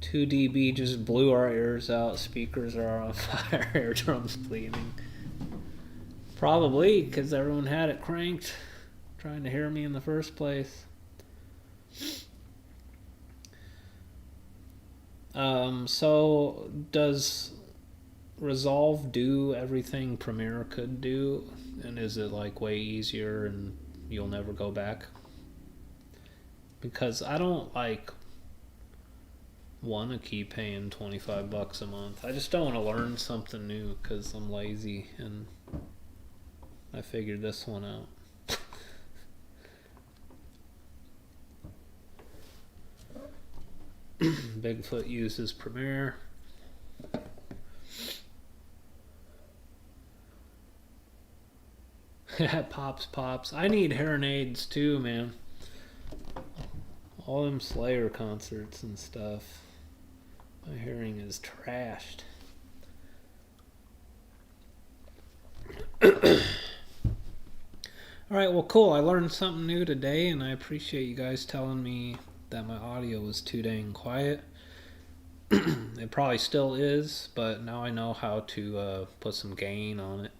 2 dB just blew our ears out. Speakers are on fire. Eardrums bleeding. Probably because everyone had it cranked, trying to hear me in the first place. So does Resolve do everything Premiere could do, and is it like way easier and you'll never go back? Because I don't like want to keep paying $25 a month. I just don't want to learn something new because I'm lazy, and I figured this one out. Bigfoot uses Premiere. Pops. I need hearing aids too, man. All them Slayer concerts and stuff. My hearing is trashed. Alright, well, cool. I learned something new today, and I appreciate you guys telling me that my audio was too dang quiet. It probably still is, but now I know how to put some gain on it.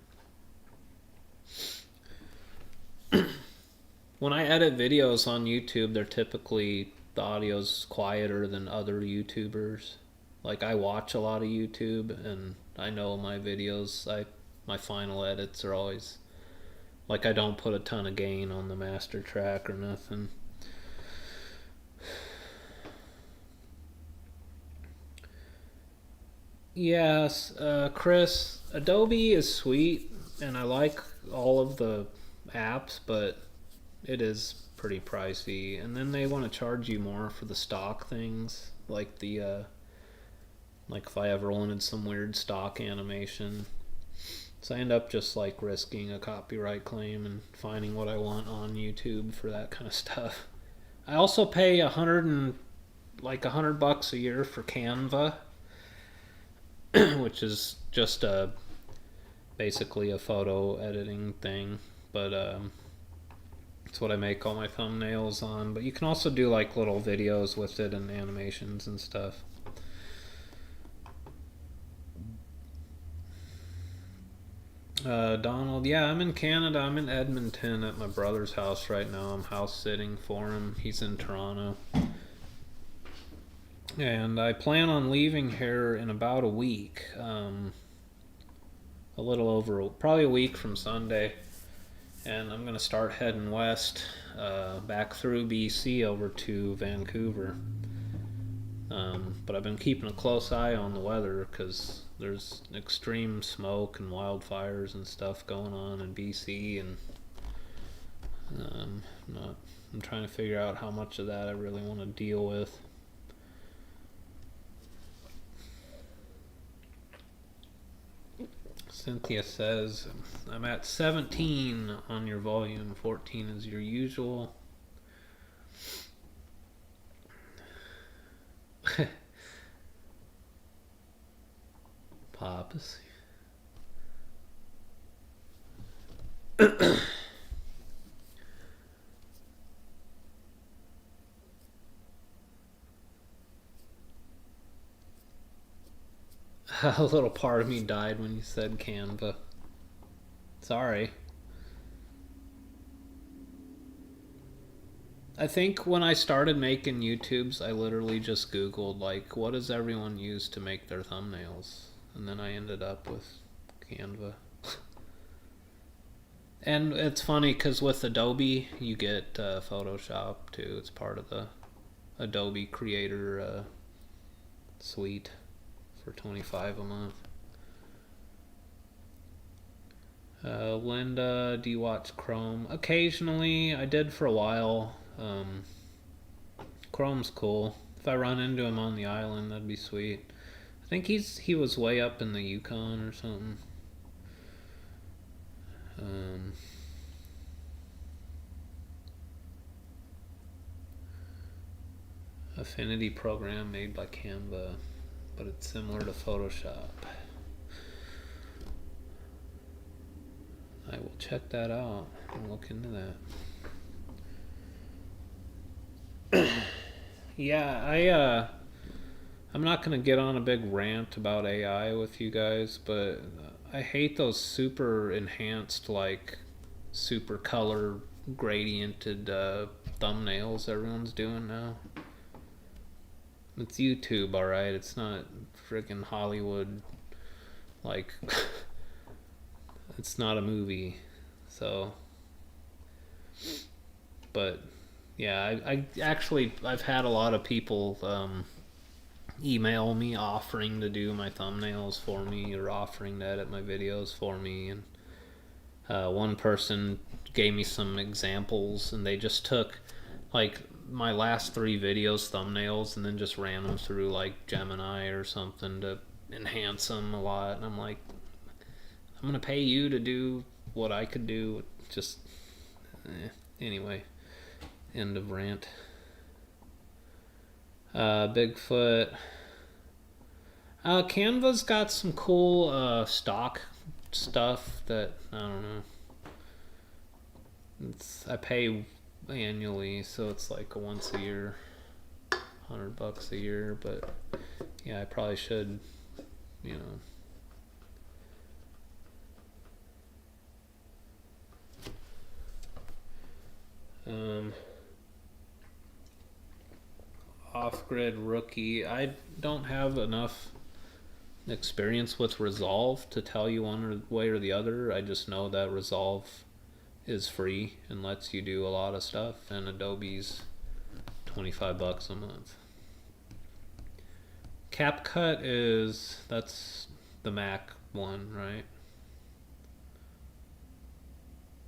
When I edit videos on YouTube, they're typically, the audio's quieter than other YouTubers. Like, I watch a lot of YouTube, and I know my videos, my final edits are always, like, I don't put a ton of gain on the master track or nothing. Yes, Chris, Adobe is sweet, and I like all of the apps, but it is pretty pricey. And then they want to charge you more for the stock things, like like if I ever wanted some weird stock animation. So I end up just like risking a copyright claim and finding what I want on YouTube for that kind of stuff. I also pay $100 a year for Canva, which is just basically a photo editing thing, but it's what I make all my thumbnails on. But you can also do like little videos with it and animations and stuff. Donald, yeah, I'm in Canada. I'm in Edmonton at my brother's house right now. I'm house sitting for him. He's in Toronto. And I plan on leaving here in about a week. A little over, probably a week from Sunday. And I'm going to start heading west, back through BC over to Vancouver. But I've been keeping a close eye on the weather because there's extreme smoke and wildfires and stuff going on in BC, and I'm trying to figure out how much of that I really want to deal with. Cynthia says, I'm at 17 on your volume, 14 is your usual. Pops. A little part of me died when you said Canva. Sorry. I think when I started making YouTubes, I literally just Googled, like, what does everyone use to make their thumbnails? And then I ended up with Canva. And it's funny because with Adobe, you get Photoshop too. It's part of the Adobe Creator suite for $25 a month. Linda, do you watch Chrome? Occasionally, I did for a while. Chrome's cool. If I run into him on the island, that'd be sweet. I think he was way up in the Yukon or something. Affinity program made by Canva, but it's similar to Photoshop. I will check that out and look into that. Yeah, I'm not gonna get on a big rant about AI with you guys, but I hate those super enhanced, like super color gradiented thumbnails everyone's doing now. It's YouTube, alright? It's not freaking Hollywood. Like, it's not a movie. So, but yeah, I've had a lot of people email me offering to do my thumbnails for me or offering to edit my videos for me. And one person gave me some examples, and they just took like my last 3 videos thumbnails and then just ran them through like Gemini or something to enhance them a lot. And I'm like, I'm gonna pay you to do what I could do. Just anyway, end of rant. Bigfoot. Canva's got some cool stock stuff that I don't know. I pay annually, so it's like a once a year, $100 a year. But yeah, I probably should, you know. Off-grid rookie. I don't have enough experience with Resolve to tell you one way or the other. I just know that Resolve is free and lets you do a lot of stuff, and Adobe's $25 a month. CapCut that's the Mac one, right?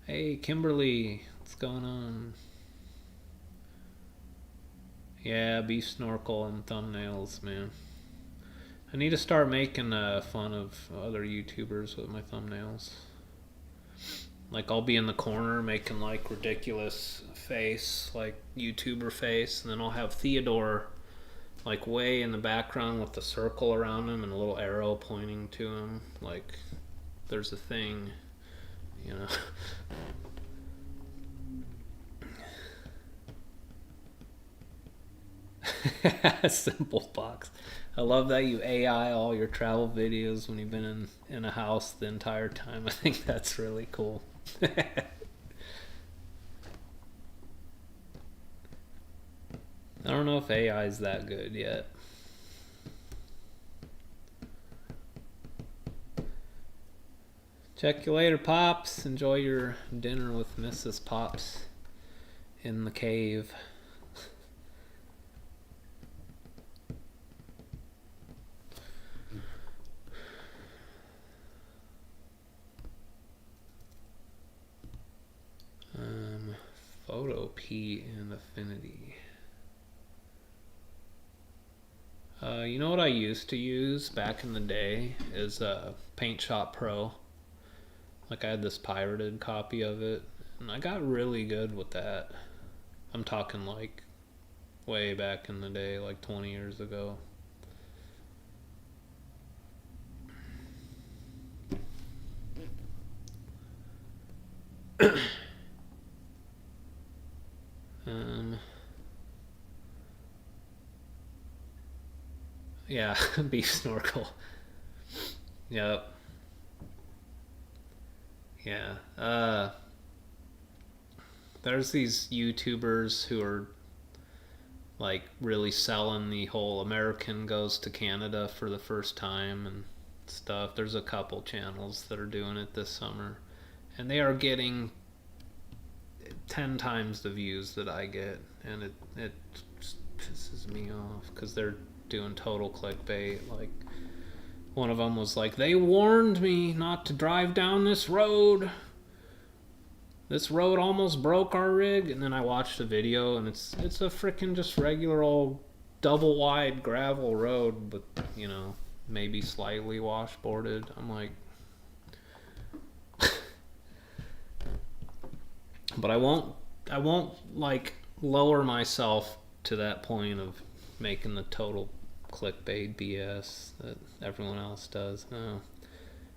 Hey Kimberly, what's going on? Yeah, beef snorkel and thumbnails, man. I need to start making fun of other YouTubers with my thumbnails. Like, I'll be in the corner making like ridiculous face, like YouTuber face, and then I'll have Theodore like way in the background with the circle around him and a little arrow pointing to him, like there's a thing, you know. Simple box. I love that you AI all your travel videos when you've been in a house the entire time. I think that's really cool. I don't know if AI is that good yet. Check you later, Pops. Enjoy your dinner with Mrs. Pops in the cave. Photo P and Affinity. You know what I used to use back in the day is Paint Shop Pro. Like, I had this pirated copy of it, and I got really good with that. I'm talking like way back in the day, like 20 years ago. Yeah, beef snorkel. Yep. Yeah. There's these YouTubers who are like really selling the whole American goes to Canada for the first time and stuff. There's a couple channels that are doing it this summer, and they are getting 10 times the views that I get, and it just pisses me off because they're doing total clickbait. Like, one of them was like, they warned me not to drive down this road. This road almost broke our rig. And then I watched the video, and it's a freaking just regular old double wide gravel road, but you know, maybe slightly washboarded. I'm like, but I won't like lower myself to that point of making the total clickbait BS that everyone else does. No,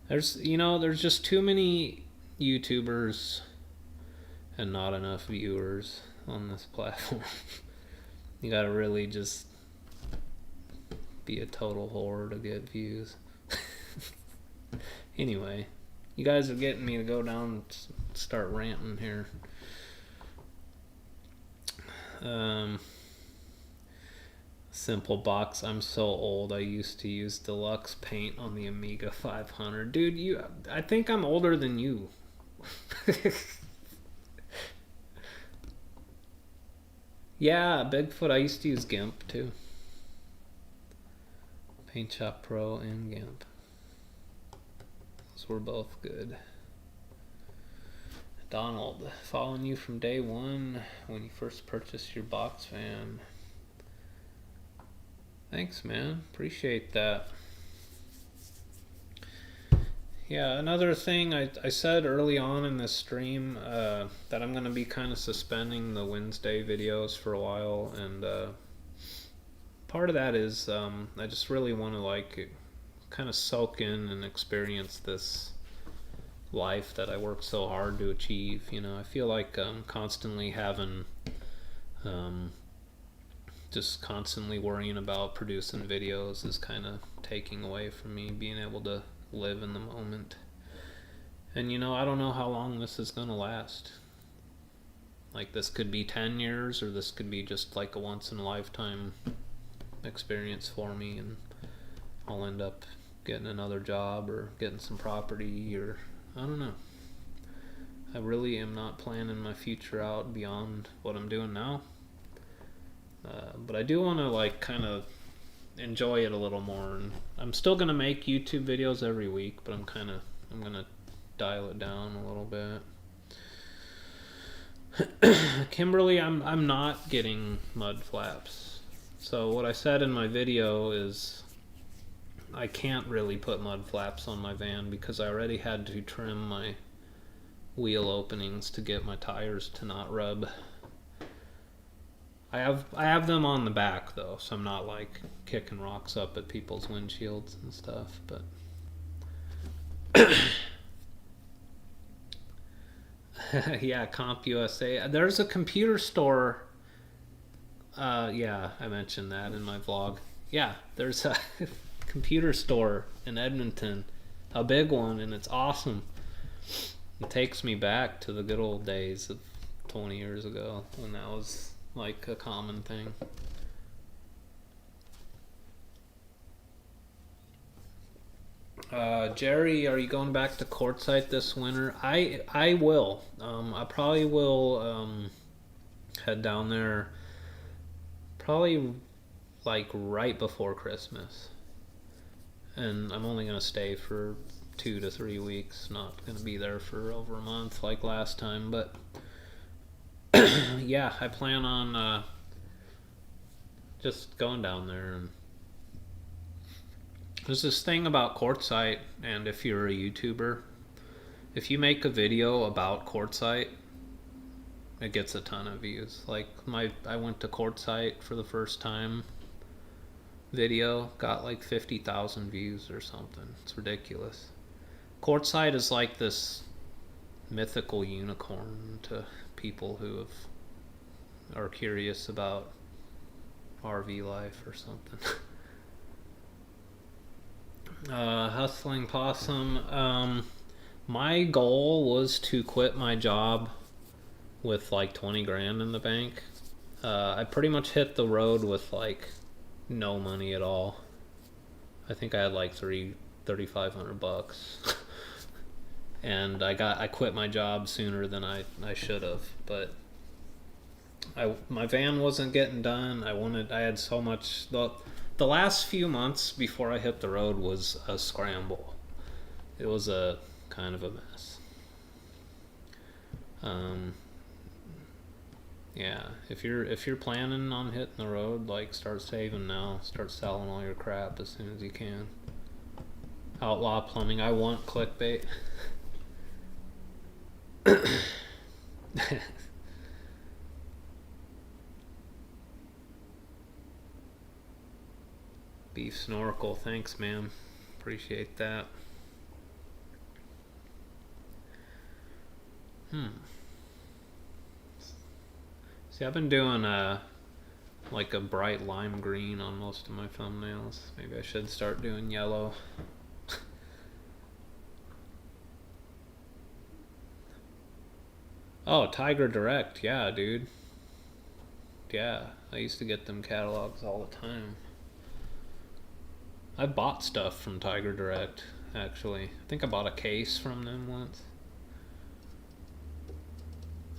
there's just too many YouTubers and not enough viewers on this platform. You gotta really just be a total whore to get views. Anyway, you guys are getting me to go down and start ranting here. Simple box. I'm so old. I used to use deluxe paint on the Amiga 500. Dude, I think I'm older than you. Yeah, Bigfoot. I used to use GIMP too. Paint Shop Pro and GIMP. Those were both good. Donald, following you from day one when you first purchased your box fan. Thanks, man. Appreciate that. Yeah, another thing I said early on in this stream that I'm going to be kind of suspending the Wednesday videos for a while, and part of that is I just really want to like kind of soak in and experience this life that I work so hard to achieve. You know, I feel like constantly having just constantly worrying about producing videos is kind of taking away from me being able to live in the moment. And you know, I don't know how long this is gonna last. Like, this could be 10 years, or this could be just like a once in a lifetime experience for me, and I'll end up getting another job or getting some property, or I don't know. I really am not planning my future out beyond what I'm doing now. But I do want to like kind of enjoy it a little more, and I'm still gonna make YouTube videos every week, but I'm gonna dial it down a little bit. Kimberly, I'm not getting mud flaps. So what I said in my video is I can't really put mud flaps on my van because I already had to trim my wheel openings to get my tires to not rub. I have them on the back though, so I'm not like kicking rocks up at people's windshields and stuff, but yeah, CompUSA. There's a computer store. Yeah, I mentioned that in my vlog. Yeah, there's a computer store in Edmonton, a big one, and it's awesome. It takes me back to the good old days of 20 years ago when that was like a common thing. Jerry, are you going back to Quartzsite this winter? I will. I probably will head down there probably like right before Christmas, and I'm only gonna stay for 2 to 3 weeks. Not gonna be there for over a month like last time, but yeah, I plan on just going down there. And there's this thing about Quartzsite, and if you're a YouTuber, if you make a video about Quartzsite, it gets a ton of views. Like I went to Quartzsite for the first time video, got like 50,000 views or something. It's ridiculous. Quartzsite is like this mythical unicorn to people who are curious about RV life or something. Hustling Possum. My goal was to quit my job with like 20 grand in the bank. I pretty much hit the road with like no money at all. I think I had like $3,500 and I quit my job sooner than I should have, but my van wasn't getting done. I had so much. The last few months before I hit the road was a scramble. It was a kind of a mess. Yeah, if you're planning on hitting the road, like, start saving now. Start selling all your crap as soon as you can. Outlaw Plumbing. I want clickbait. Beef Snorkel. Thanks, ma'am. Appreciate that. See, I've been doing like a bright lime green on most of my thumbnails. Maybe I should start doing yellow. Oh, Tiger Direct. Yeah, dude. Yeah, I used to get them catalogs all the time. I bought stuff from Tiger Direct, actually. I think I bought a case from them once.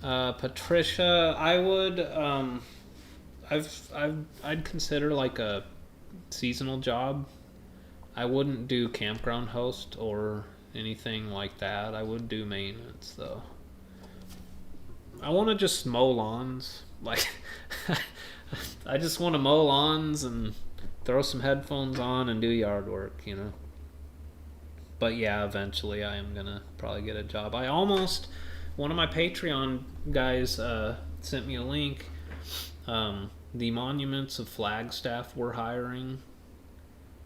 Patricia, I would, I'd consider like a seasonal job. I wouldn't do campground host or anything like that. I would do maintenance though. I want to just mow lawns. Like, I just want to mow lawns and throw some headphones on and do yard work, you know. But yeah, eventually I am gonna probably get a job. One of my Patreon guys sent me a link. The Monuments of Flagstaff were hiring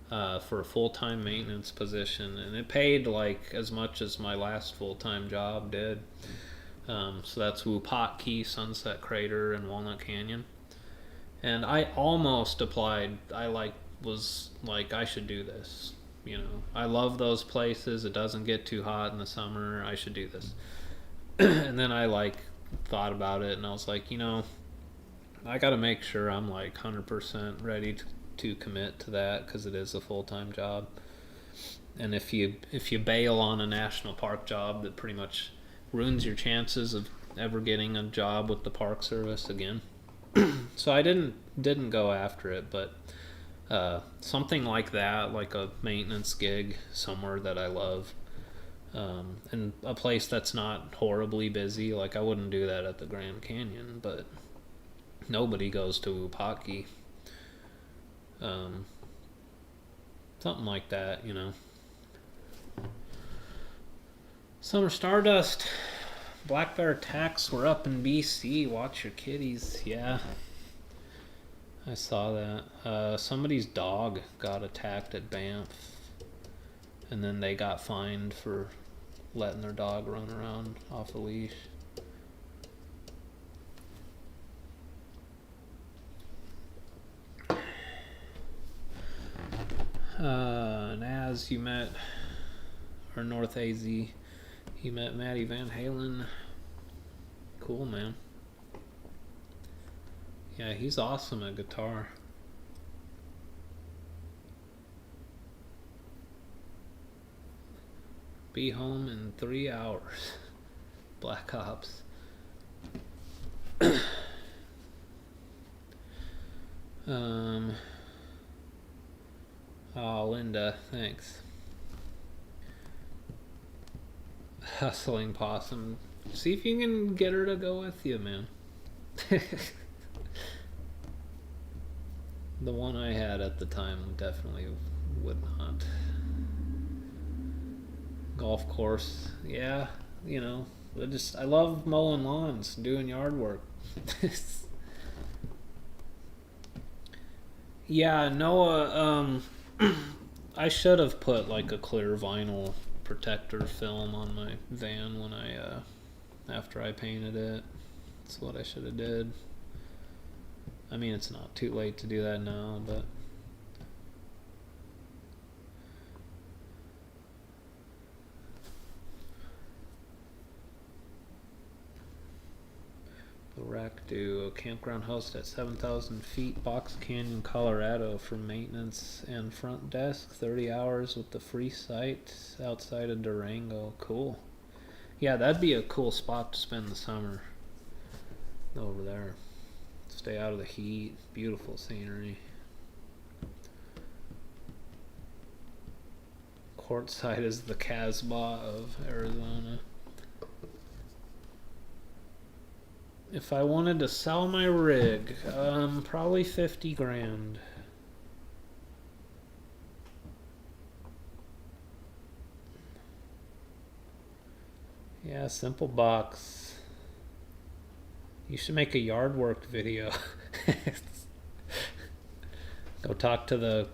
for a full-time maintenance position, and it paid like as much as my last full-time job did. So that's Wupatki, Sunset Crater, and Walnut Canyon. And I almost applied. Was like, I should do this. You know, I love those places. It doesn't get too hot in the summer. I should do this. And then I thought about it, and I was like, you know, I got to make sure I'm like 100% ready to commit to that, because it is a full-time job. And if you bail on a national park job, that pretty much ruins your chances of ever getting a job with the Park Service again. So I didn't go after it, but something like that, like a maintenance gig somewhere that I love, and a place that's not horribly busy. Like, I wouldn't do that at the Grand Canyon, but nobody goes to Wupatki. Something like that, you know. Summer Stardust. Black Bear attacks were up in BC. Watch your kitties. Yeah, I saw that. Somebody's dog got attacked at Banff, and then they got fined for letting their dog run around off a leash. Naz, you met, or North AZ, you met Maddie Van Halen. Cool, man. Yeah, he's awesome at guitar. Be home in 3 hours. Black Ops. Oh, Linda, thanks. Hustling Possum. See if you can get her to go with you, man. The one I had at the time definitely would not. Golf course. Yeah, you know, I love mowing lawns, doing yard work. Yeah, Noah, I should have put like a clear vinyl protector film on my van when after I painted it. That's what I should have did. I mean, it's not too late to do that now, but the rack do a campground host at 7,000 feet, Box Canyon, Colorado, for maintenance and front desk, 30 hours with the free site outside of Durango. Cool. Yeah, that'd be a cool spot to spend the summer over there. Stay out of the heat. Beautiful scenery. Quartzsite is the Casbah of Arizona. If I wanted to sell my rig, probably 50 grand. Yeah, simple box. You should make a yard work video. Go talk to the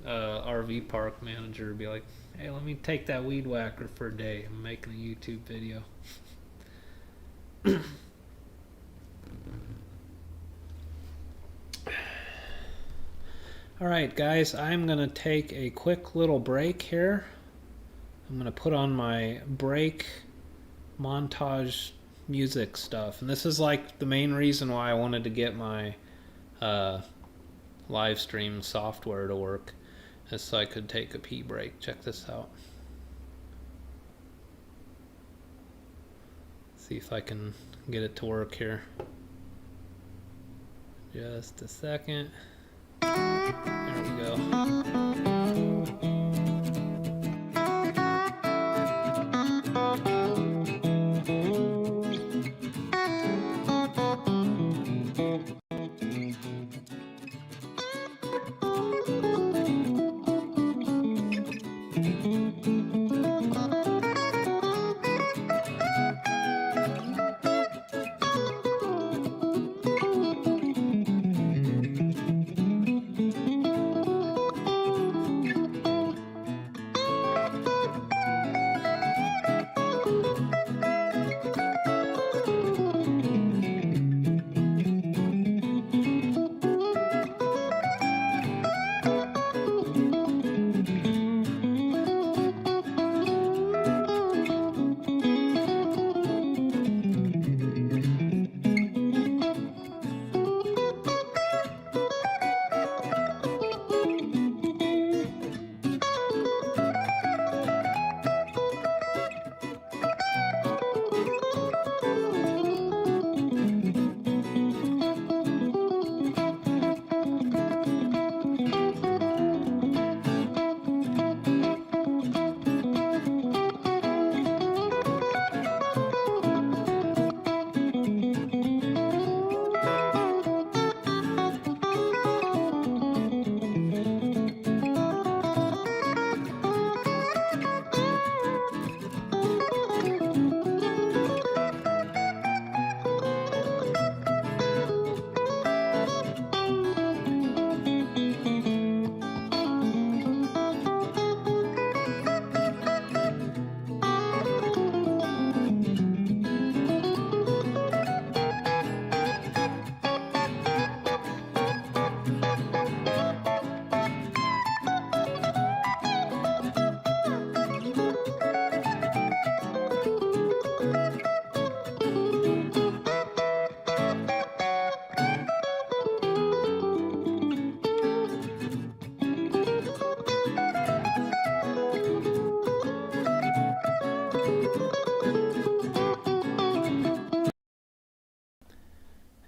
RV park manager. Be like, hey, let me take that weed whacker for a day. I'm making a YouTube video. Alright guys, I'm going to take a quick little break here. I'm going to put on my break montage music stuff. And this is like the main reason why I wanted to get my uh, live stream software to work, just so I could take a pee break. Check this out. See if I can get it to work here. Just a second. There we go.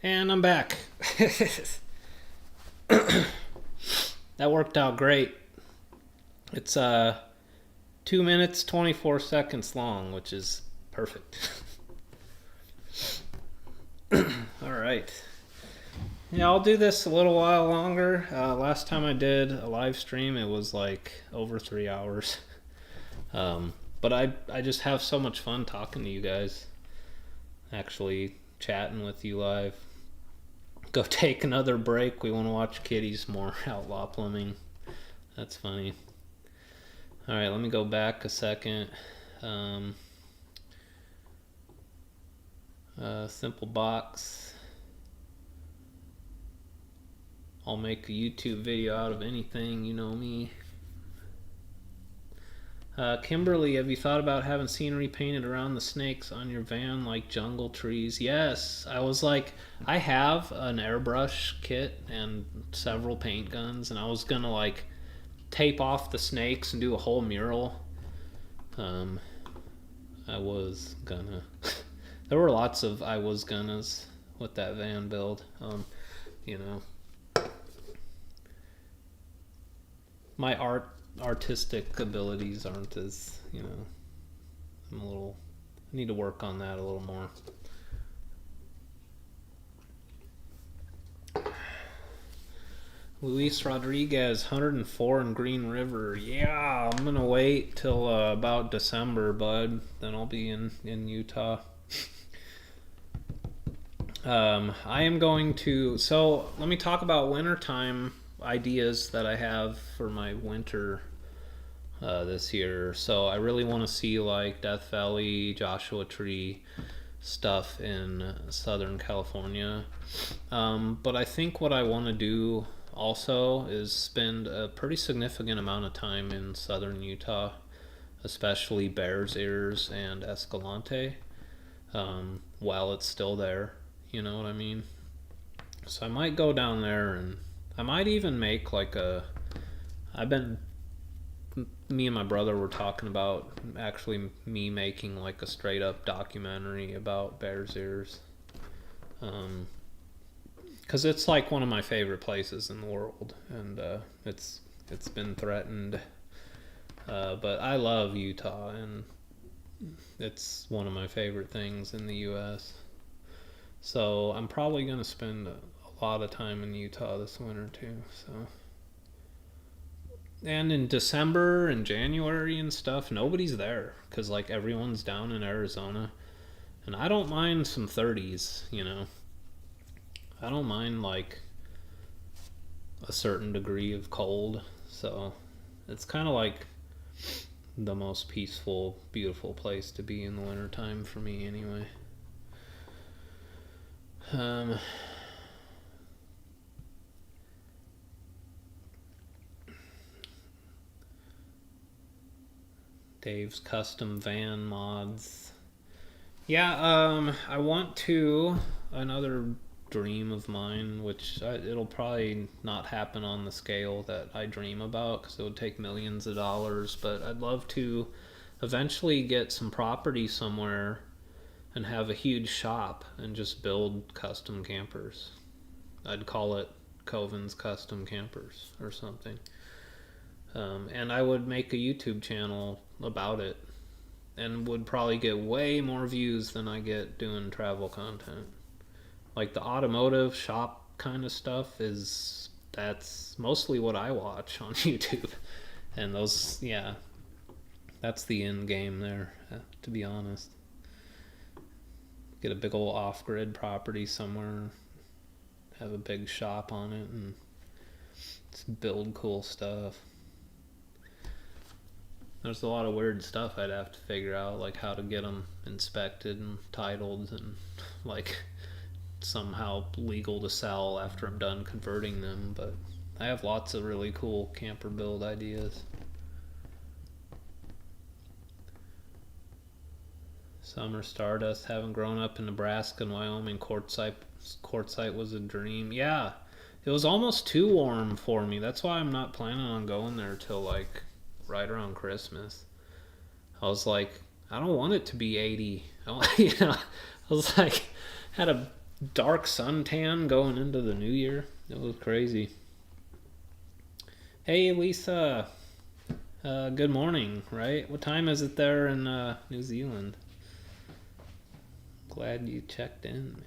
And I'm back. That worked out great. It's 2 minutes 24 seconds long, which is perfect. All right. Yeah, I'll do this a little while longer. Last time I did a live stream, it was like over 3 hours. But I just have so much fun talking to you guys, actually chatting with you live. Go take another break. We want to watch kitties more outlaw plumbing. That's funny. All right, let me go back a second. Simple box. I'll make a YouTube video out of anything, you know me. Kimberly, have you thought about having scenery painted around the snakes on your van like jungle trees? Yes, I was like, I have an airbrush kit and several paint guns, and I was gonna like tape off the snakes and do a whole mural. I was gonna. There were lots of I was gonnas with that van build. You know, my artistic abilities aren't as, you know, I need to work on that a little more. Luis Rodriguez, 104 in Green River. Yeah, I'm gonna wait till about December, bud. Then I'll be in Utah. I am going to. So let me talk about wintertime ideas that I have for my winter this year. So I really want to see like Death Valley, Joshua Tree stuff in Southern California. But I think what I want to do also is spend a pretty significant amount of time in Southern Utah, especially Bears Ears and Escalante, while it's still there. You know what I mean? So I might go down there, and I might even make like a. I've been. Me and my brother were talking about actually me making like a straight up documentary about Bears Ears. Because it's like one of my favorite places in the world, and it's been threatened. But I love Utah, and it's one of my favorite things in the U.S. So I'm probably gonna spend a lot of time in Utah this winter too. So, and in December and January and stuff, nobody's there because like everyone's down in Arizona, and I don't mind some 30s. I don't mind like a certain degree of cold. So it's kind of like the most peaceful, beautiful place to be in the wintertime for me, anyway. Um, Dave's custom van mods. Yeah, I want to. Another dream of mine, which it'll probably not happen on the scale that I dream about because it would take millions of dollars, but I'd love to eventually get some property somewhere and have a huge shop and just build custom campers. I'd call it Coven's Custom Campers or something. And I would make a YouTube channel about it and would probably get way more views than I get doing travel content. Like the automotive shop kind of stuff that's mostly what I watch on YouTube. And those, yeah, that's the end game there, to be honest. Get a big old off-grid property somewhere, have a big shop on it, and just build cool stuff. There's a lot of weird stuff I'd have to figure out, like how to get them inspected and titled and like somehow legal to sell after I'm done converting them. But I have lots of really cool camper build ideas. Summer Stardust, having grown up in Nebraska and Wyoming, Quartzsite was a dream. Yeah, it was almost too warm for me. That's why I'm not planning on going there till like right around Christmas. I was like, I don't want it to be 80. I was like, had a dark suntan going into the new year. It was crazy. Hey, Lisa. Good morning, right? What time is it there in New Zealand? Glad you checked in.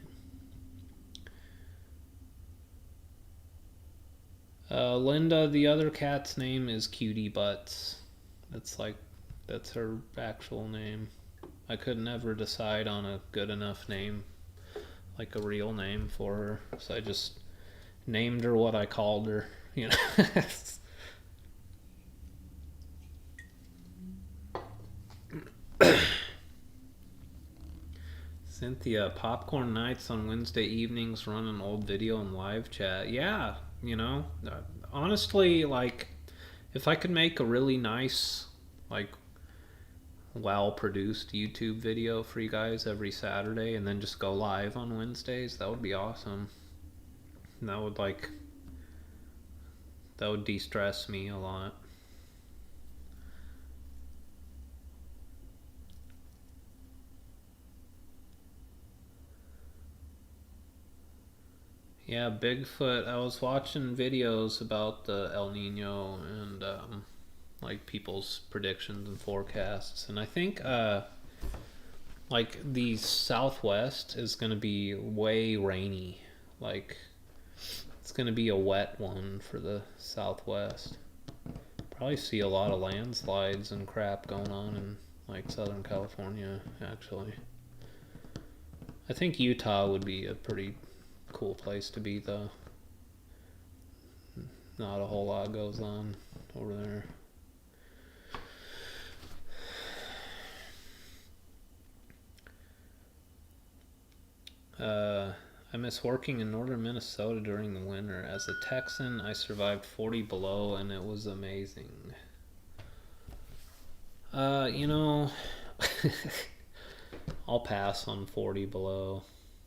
Linda, the other cat's name is Cutie Butts. That's her actual name. I could never decide on a good enough name, like a real name for her, so I just named her what I called her, Cynthia, Popcorn Nights on Wednesday evenings, run an old video and live chat. Yeah, honestly, like, if I could make a really nice, like, well-produced YouTube video for you guys every Saturday and then just go live on Wednesdays, that would be awesome. And that would de-stress me a lot. Yeah, Bigfoot. I was watching videos about the El Nino and like people's predictions and forecasts, and I think like the Southwest is going to be way rainy. Like it's going to be a wet one for the Southwest. Probably see a lot of landslides and crap going on in like Southern California, actually. I think Utah would be a pretty cool place to be, though. Not a whole lot goes on over there. I miss working in northern Minnesota during the winter. As a Texan, I survived 40 below and it was amazing. I'll pass on 40 below.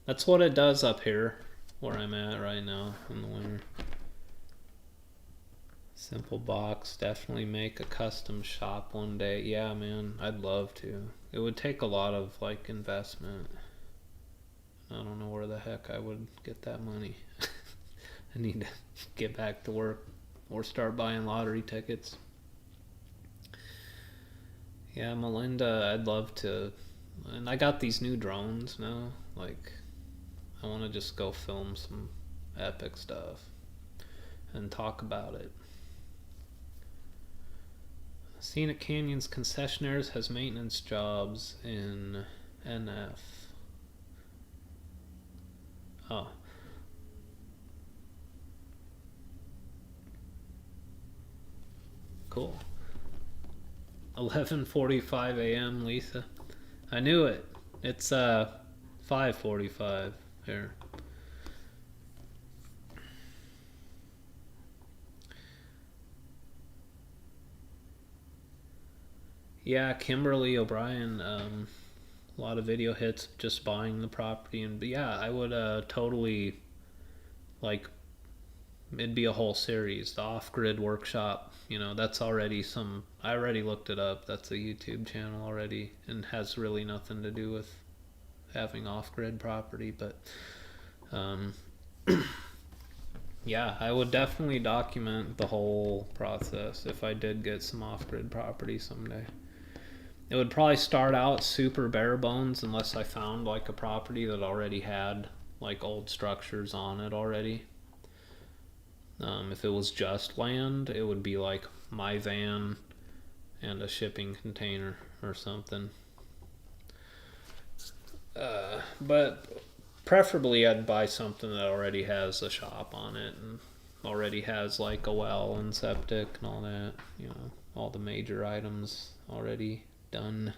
That's what it does up here. where I'm at right now in the winter. Simple box, definitely make a custom shop one day. Yeah, man, I'd love to. It would take a lot of like investment. I don't know where the heck I would get that money. I need to get back to work or start buying lottery tickets. Yeah, Melinda, I'd love to. And I got these new drones now. Like, I want to just go film some epic stuff and talk about it. Scenic Canyons Concessionaires has maintenance jobs in NF. Oh. Cool. 11:45 a.m. Lisa. I knew it. It's 5:45 here. Yeah, Kimberly O'Brien. A lot of video hits just buying the property, and yeah, I would totally like. It'd be a whole series. The off-grid workshop. You know, that's already some. I already looked it up. That's a YouTube channel already, and has really nothing to do with having off-grid property, but. Yeah, I would definitely document the whole process if I did get some off-grid property someday. It would probably start out super bare bones unless I found like a property that already had like old structures on it already. If it was just land, it would be like my van and a shipping container or something. But preferably I'd buy something that already has a shop on it and already has like a well and septic and all that, you know, all the major items already done.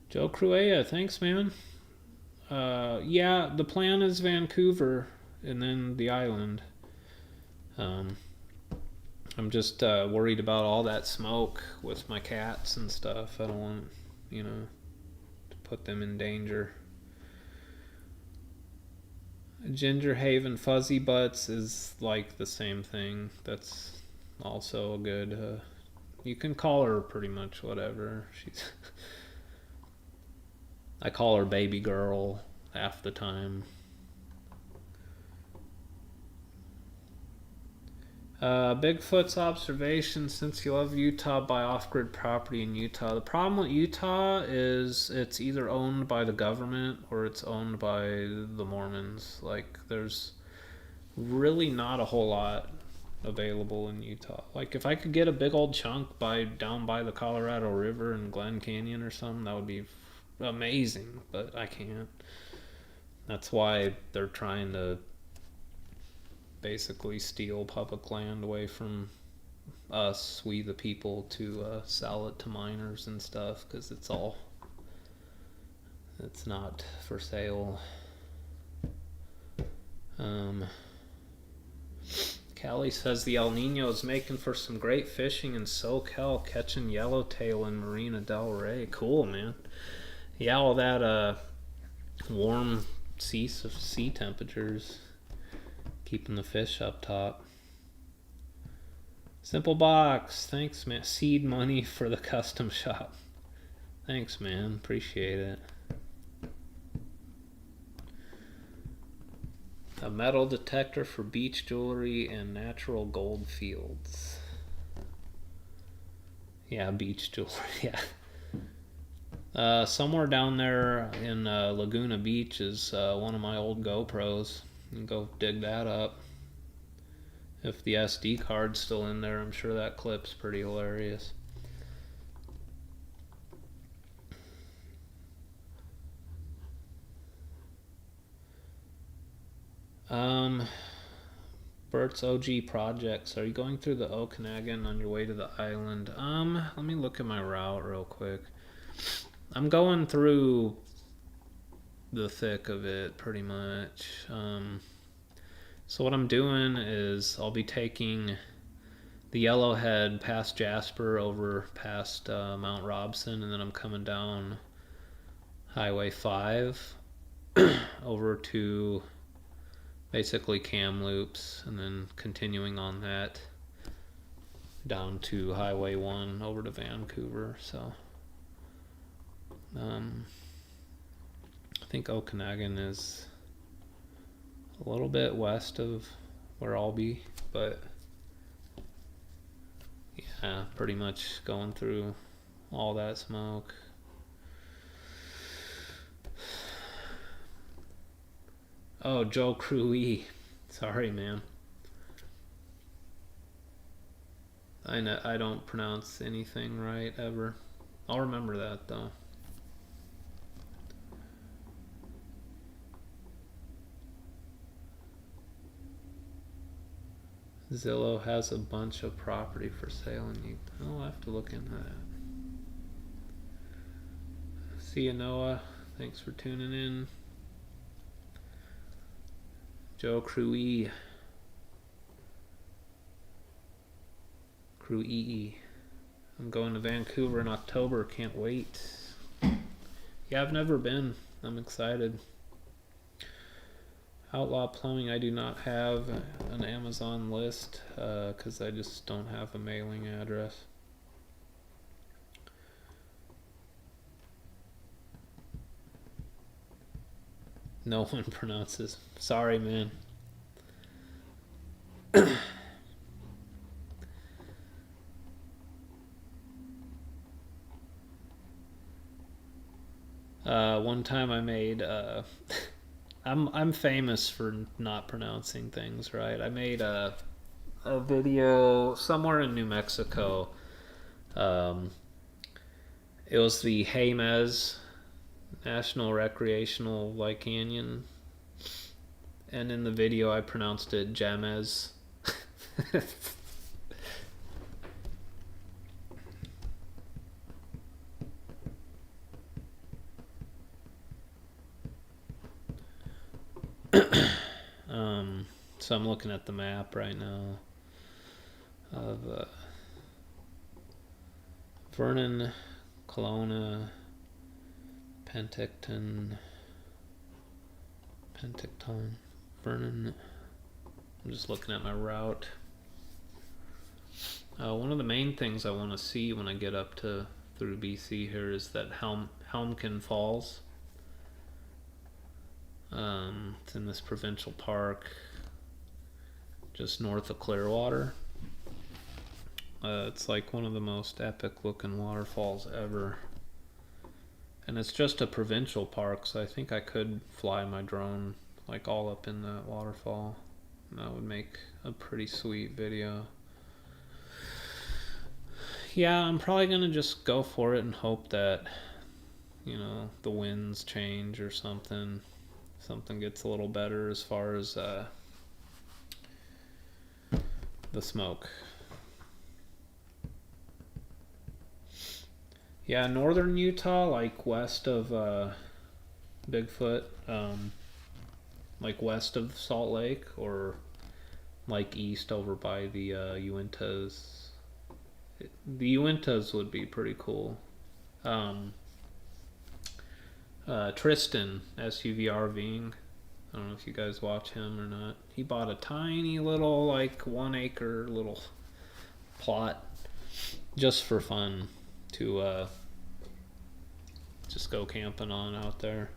Joe Cruella, thanks, man. Yeah, the plan is Vancouver and then the island. I'm just worried about all that smoke with my cats and stuff. I don't want, you know, to put them in danger. Ginger Haven Fuzzy Butts is like the same thing. That's also a good. You can call her pretty much whatever. She's. I call her baby girl half the time. Bigfoot's observation: since you love Utah, buy off-grid property in Utah. The problem with Utah is it's either owned by the government or it's owned by the Mormons. Like, there's really not a whole lot available in Utah. Like, if I could get a big old chunk down by the Colorado River in Glen Canyon or something, that would be amazing, but I can't. That's why they're trying to basically steal public land away from us, we the people, to sell it to miners and stuff, because it's not for sale. Callie says the El Nino is making for some great fishing in SoCal, catching yellowtail in Marina Del Rey. Cool, man. Yeah, all that warm sea temperatures keeping the fish up top. Simple Box, thanks, man. Seed money for the custom shop. Thanks, man. Appreciate it. A metal detector for beach jewelry and natural gold fields. Yeah, beach jewelry. Yeah. Somewhere down there in Laguna Beach is one of my old GoPros. You can go dig that up. If the SD card's still in there, I'm sure that clip's pretty hilarious. Bert's OG projects. Are you going through the Okanagan on your way to the island? Let me look at my route real quick. I'm going through the thick of it pretty much. So what I'm doing is I'll be taking the Yellowhead past Jasper over past Mount Robson, and then I'm coming down Highway 5 over to basically Kamloops, and then continuing on that down to Highway 1 over to Vancouver. So I think Okanagan is a little bit west of where I'll be, but yeah, pretty much going through all that smoke. Oh, Joe Cruy. Sorry, man. I don't pronounce anything right ever. I'll remember that though. Zillow has a bunch of property for sale, and I'll have to look into that. See you, Noah. Thanks for tuning in. Joe Cruy. I'm going to Vancouver in October. Can't wait. Yeah, I've never been. I'm excited. Outlaw Plumbing, I do not have an Amazon list because I just don't have a mailing address. No one pronounces. Sorry, man. One time I made I'm famous for not pronouncing things right. I made a video somewhere in New Mexico. It was the Jemez National Recreational Lake Canyon, and in the video I pronounced it Jamez. So I'm looking at the map right now of Vernon, Kelowna, Penticton, Vernon. I'm just looking at my route. One of the main things I want to see when I get up through BC here is that Helmkin Falls. It's in this provincial park just north of Clearwater. It's like one of the most epic looking waterfalls ever. And it's just a provincial park, so I think I could fly my drone like all up in that waterfall. And that would make a pretty sweet video. Yeah, I'm probably gonna just go for it and hope that, the winds change or something. Something gets a little better as far as the smoke. Yeah, northern Utah, like west of Bigfoot, like west of Salt Lake, or like east over by the Uintas. The Uintas would be pretty cool. Tristan, SUV RVing. I don't know if you guys watch him or not. He bought a tiny little, like 1 acre little plot just for fun to just go camping on out there.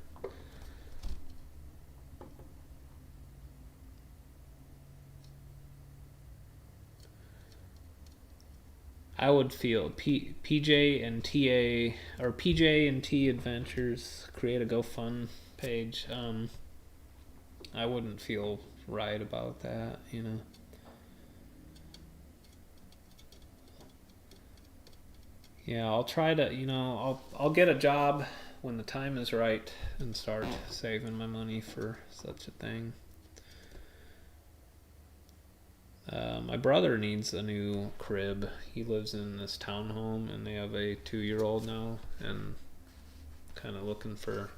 I would feel PJ and TA or PJ and T Adventures create a GoFund page. I wouldn't feel right about that, Yeah, I'll try to, I'll get a job when the time is right and start saving my money for such a thing. My brother needs a new crib. He lives in this townhome and they have a 2-year-old now, and kind of looking for...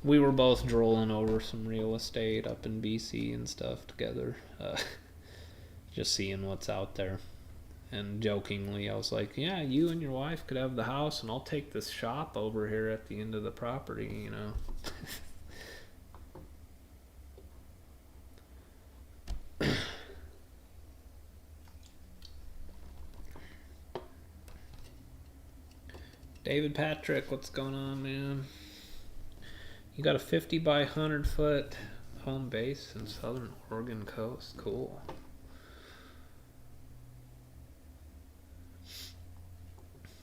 We were both drooling over some real estate up in BC and stuff together, just seeing what's out there. And jokingly, I was like, yeah, you and your wife could have the house, and I'll take this shop over here at the end of the property, you know. David Patrick, what's going on, man? You got a 50 by 100 foot home base in southern Oregon coast. Cool.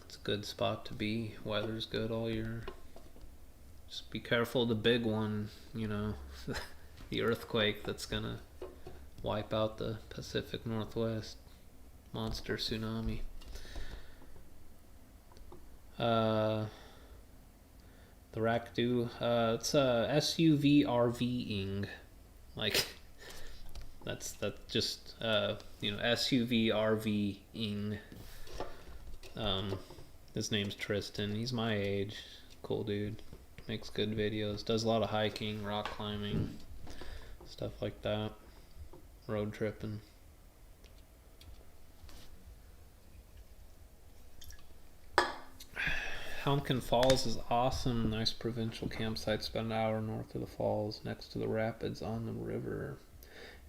It's a good spot to be. Weather's good all year. Just be careful of the big one, you know, the earthquake that's gonna wipe out the Pacific Northwest. Monster tsunami. The Rakdu, it's SUV RV-ing, like that's just you know, SUV RV-ing. His name's Tristan. He's my age. Cool dude. Makes good videos. Does a lot of hiking, rock climbing, stuff like that. Road tripping. Pumpkin Falls is awesome. Nice provincial campsite. Spent an hour north of the falls, next to the rapids on the river.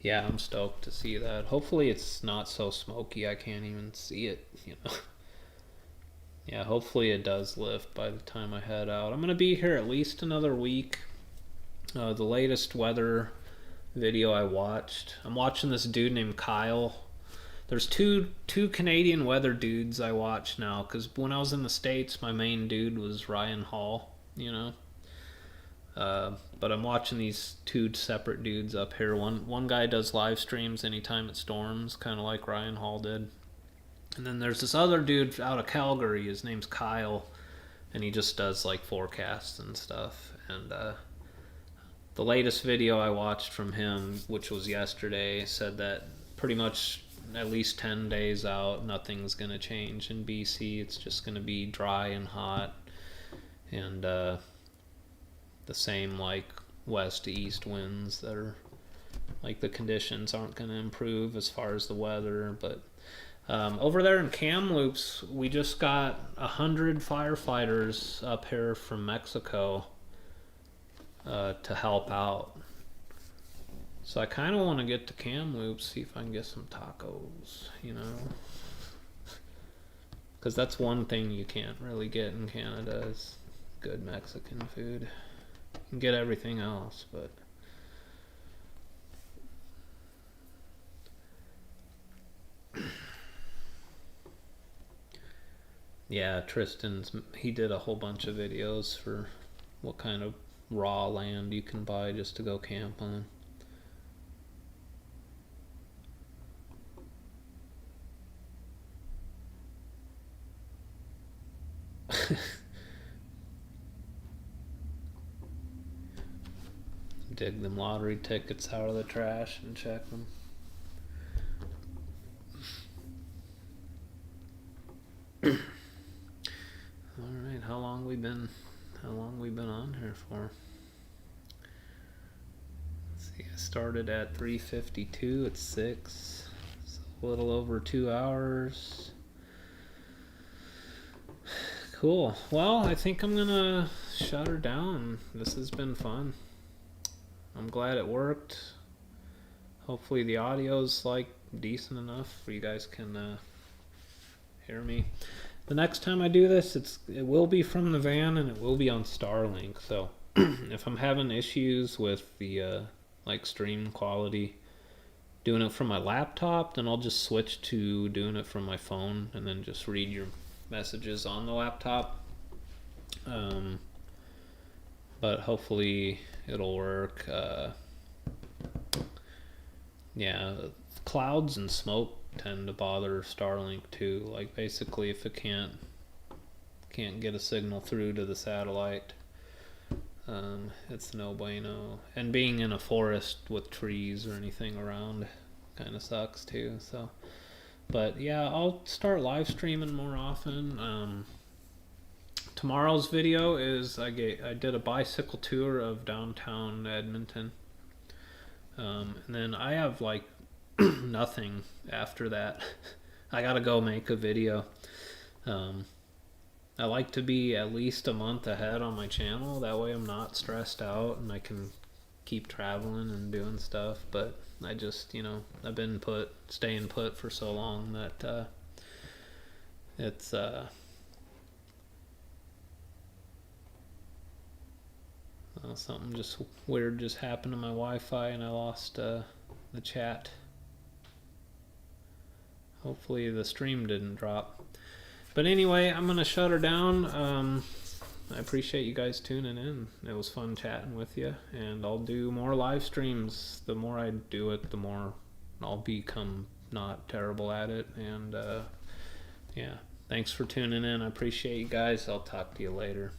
Yeah, I'm stoked to see that. Hopefully it's not so smoky I can't even see it, you know. Yeah, hopefully it does lift by the time I head out. I'm going to be here at least another week. The latest weather video I watched, I'm watching this dude named Kyle. There's two Canadian weather dudes I watch now, because when I was in the States, my main dude was Ryan Hall, you know. But I'm watching these two separate dudes up here. One guy does live streams anytime it storms, kind of like Ryan Hall did. And then there's this other dude out of Calgary. His name's Kyle, and he just does like forecasts and stuff. And the latest video I watched from him, which was yesterday, said that pretty much at least 10 days out, nothing's going to change in BC. It's just going to be dry and hot, and the same like west to east winds that are like, the conditions aren't going to improve as far as the weather. But over there in Kamloops, we just got 100 firefighters up here from Mexico to help out. So I kind of want to get to Kamloops, see if I can get some tacos, you know. Because that's one thing you can't really get in Canada is good Mexican food. You can get everything else, but... Yeah, he did a whole bunch of videos for what kind of raw land you can buy just to go camp on. Dig them lottery tickets out of the trash and check them. All right, how long we been on here for? Let's see, I started at 3:52. It's 6. It's a little over 2 hours. Cool. Well, I think I'm gonna shut her down. This has been fun. I'm glad it worked. Hopefully the audio's like decent enough where you guys can hear me. The next time I do this, it will be from the van and it will be on Starlink. So if I'm having issues with the like stream quality, doing it from my laptop, then I'll just switch to doing it from my phone and then just read your messages on the laptop. But hopefully it'll work. Yeah, clouds and smoke tend to bother Starlink too. Like basically if it can't get a signal through to the satellite, it's no bueno. And being in a forest with trees or anything around kind of sucks too. So, but yeah, I'll start live streaming more often. Tomorrow's video is I did a bicycle tour of downtown Edmonton, and then I have like nothing after that. I gotta go make a video. I like to be at least a month ahead on my channel. That way I'm not stressed out and I can keep traveling and doing stuff. But I just, I've been staying put for so long that it's something just weird just happened to my Wi-Fi and I lost the chat. Hopefully the stream didn't drop. But anyway, I'm going to shut her down. I appreciate you guys tuning in. It was fun chatting with you. And I'll do more live streams. The more I do it, the more I'll become not terrible at it. And yeah, thanks for tuning in. I appreciate you guys. I'll talk to you later.